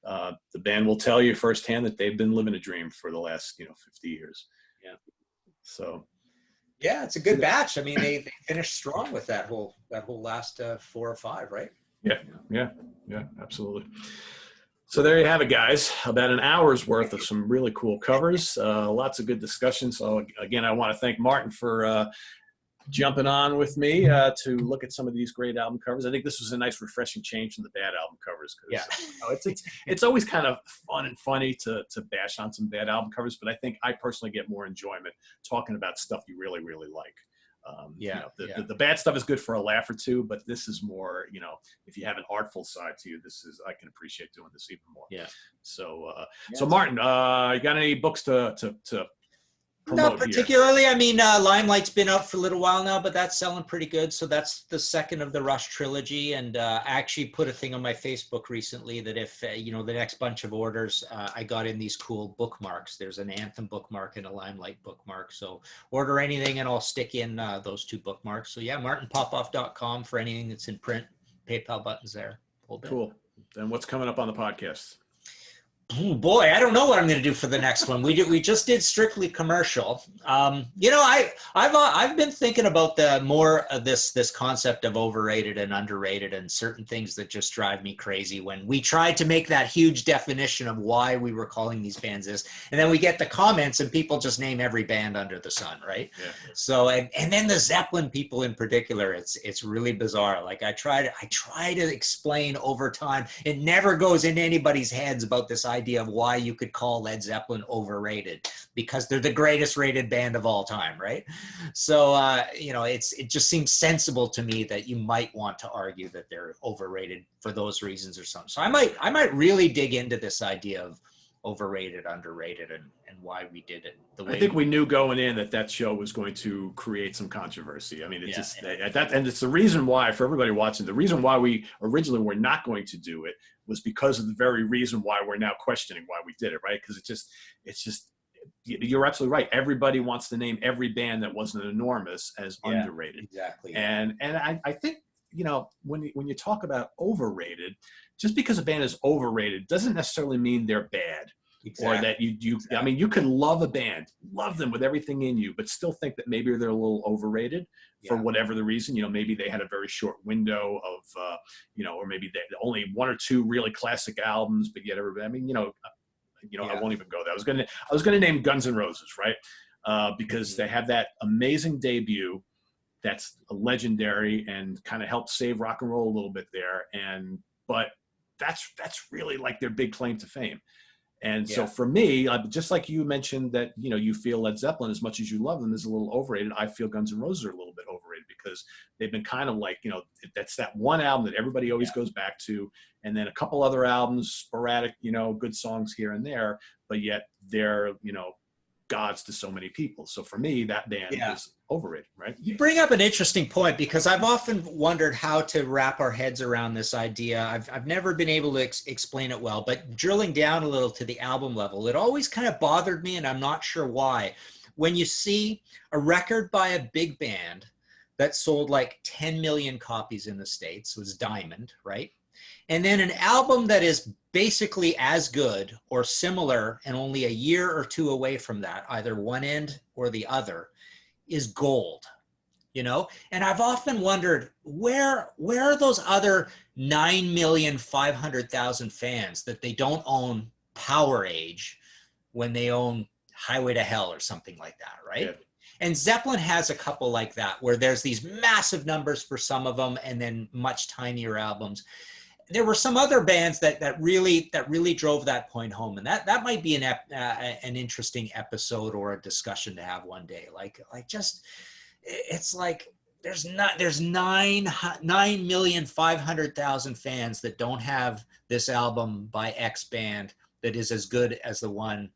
The band will tell you firsthand that they've been living a dream for the last, 50 years. Yeah. So. Yeah, it's a good batch. I mean, they finished strong with that whole last 4 or 5, right? Yeah, absolutely. So there you have it, guys. About an hour's worth of some really cool covers. Lots of good discussion. So again, I want to thank Martin for jumping on with me to look at some of these great album covers. I think this was a nice, refreshing change from the bad album covers. Yeah, it's always kind of fun and funny to bash on some bad album covers, but I think I personally get more enjoyment talking about stuff you really, really like. The bad stuff is good for a laugh or two, but this is more, if you have an artful side to you, I can appreciate doing this even more. Yeah. So, so Martin, you got any books to not particularly. Here? I mean, Limelight's been out for a little while now, but that's selling pretty good. So that's the second of the Rush trilogy. And I actually put a thing on my Facebook recently that if, the next bunch of orders, I got in these cool bookmarks. There's an Anthem bookmark and a Limelight bookmark. So order anything and I'll stick in those 2 bookmarks. So yeah, martinpopoff.com for anything that's in print. PayPal buttons there. Cool. Then what's coming up on the podcast? Oh boy, I don't know what I'm going to do for the next one. We just did strictly commercial. I've been thinking about the more of this concept of overrated and underrated and certain things that just drive me crazy when we tried to make that huge definition of why we were calling these bands this, and then we get the comments and people just name every band under the sun, right? Yeah. So and then the Zeppelin people in particular, it's really bizarre. Like I try to explain over time. It never goes into anybody's heads about this idea of why you could call Led Zeppelin overrated, because they're the greatest rated band of all time, right? So it just seems sensible to me that you might want to argue that they're overrated for those reasons or something. So I might really dig into this idea overrated, underrated, and why we did it the way. I think we knew going in that show was going to create some controversy. I mean, it's just that, and it's the reason why, for everybody watching, the reason why we originally were not going to do it was because of the very reason why we're now questioning why we did it, right? Because it's just, you're absolutely right. Everybody wants to name every band that wasn't enormous as underrated. Exactly. And I think, you know, when you talk about overrated, just because a band is overrated doesn't necessarily mean they're bad. Exactly. Or that exactly. I mean, you can love a band, love them with everything in you, but still think that maybe they're a little overrated for whatever the reason. You know, maybe they had a very short window of, you know, or maybe they only one or two really classic albums, but yet everybody, I mean, I won't even go there. I was gonna name Guns N' Roses, right? Because they have that amazing debut that's legendary and kind of helped save rock and roll a little bit there. But that's really like their big claim to fame. And so for me, just like you mentioned that, you know, you feel Led Zeppelin, as much as you love them, is a little overrated. I feel Guns N' Roses are a little bit overrated because they've been kind of like, you know, that's that one album that everybody always goes back to. And then a couple other albums, sporadic, you know, good songs here and there, but yet they're, you know, gods to so many people. So for me, that band is overrated, right? You bring up an interesting point because I've often wondered how to wrap our heads around this idea. I've never been able to explain it well, but drilling down a little to the album level, it always kind of bothered me, and I'm not sure why. When you see a record by a big band that sold like 10 million copies in the States, was Diamond, right? And then an album that is basically as good or similar and only a year or two away from that, either one end or the other, is Gold, you know? And I've often wondered, where are those other 9,500,000 fans that they don't own Power Age when they own Highway to Hell or something like that, right? Yeah. And Zeppelin has a couple like that, where there's these massive numbers for some of them and then much tinier albums. There were some other bands that really drove that point home, and that might be an interesting episode or a discussion to have one day. Like just, it's like there's 9,500,000 fans that don't have this album by X band that is as good as the one,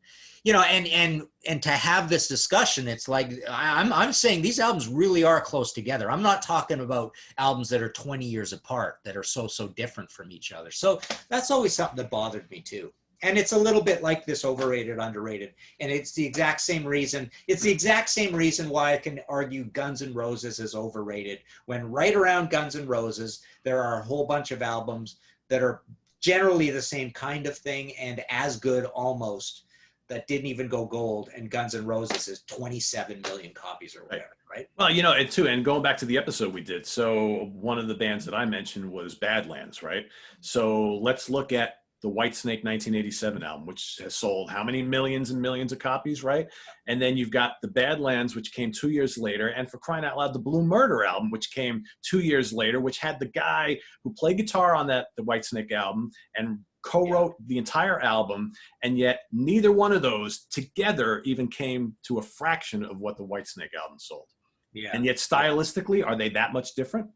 you know, and to have this discussion, it's like I'm saying these albums really are close together. I'm not talking about albums that are 20 years apart that are so different from each other. So that's always something that bothered me too. And it's a little bit like this overrated, underrated. And it's the exact same reason. It's the exact same reason why I can argue Guns N' Roses is overrated, when right around Guns N' Roses, there are a whole bunch of albums that are generally the same kind of thing and as good almost, that didn't even go gold, and Guns N' Roses is 27 million copies or whatever, right? Well, you know, and going back to the episode we did, so one of the bands that I mentioned was Badlands, right? So let's look at the Whitesnake 1987 album, which has sold how many millions and millions of copies, right? And then you've got the Badlands, which came 2 years later, and for crying out loud, the Blue Murder album, which came 2 years later, which had the guy who played guitar on the Whitesnake album and co-wrote the entire album, and yet neither one of those together even came to a fraction of what the Whitesnake album sold. Yeah. And yet stylistically, are they that much different?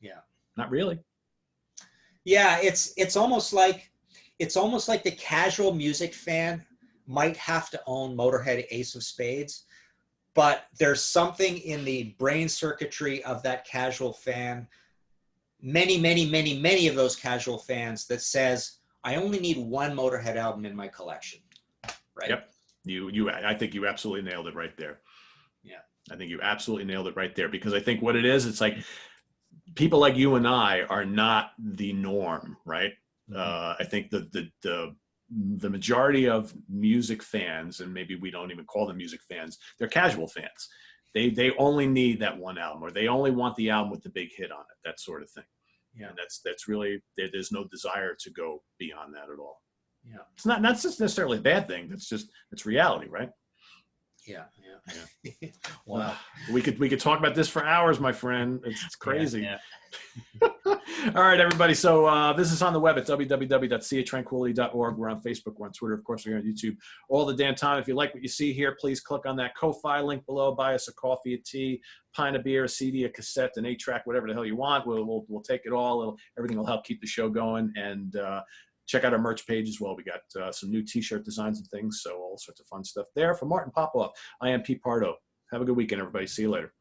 Yeah. Not really. Yeah, it's almost like the casual music fan might have to own Motorhead Ace of Spades, but there's something in the brain circuitry of that casual fan, many of those casual fans, that says, I only need one Motorhead album in my collection, right? Yep. I think you absolutely nailed it right there. Yeah. I think you absolutely nailed it right there, because I think what it is, it's like people like you and I are not the norm, right? Mm-hmm. I think the majority of music fans, and maybe we don't even call them music fans, they're casual fans. They only need that one album, or they only want the album with the big hit on it, that sort of thing. Yeah, and that's really, there's no desire to go beyond that at all. Yeah, it's not just necessarily a bad thing. It's reality, right? Yeah. Wow. We could talk about this for hours, my friend. It's crazy. Yeah. All right, everybody. So this is on the web at www.seatranquility.org. We're on Facebook. We're on Twitter. Of course, we're here on YouTube all the damn time. If you like what you see here, please click on that Ko-Fi link below. Buy us a coffee, a tea, pint of beer, a CD, a cassette, an 8-track, whatever the hell you want. We'll take it all. Everything will help keep the show going. And check out our merch page as well. We got some new t-shirt designs and things, so all sorts of fun stuff there. For Martin Popoff, I am Pete Pardo. Have a good weekend, everybody. See you later.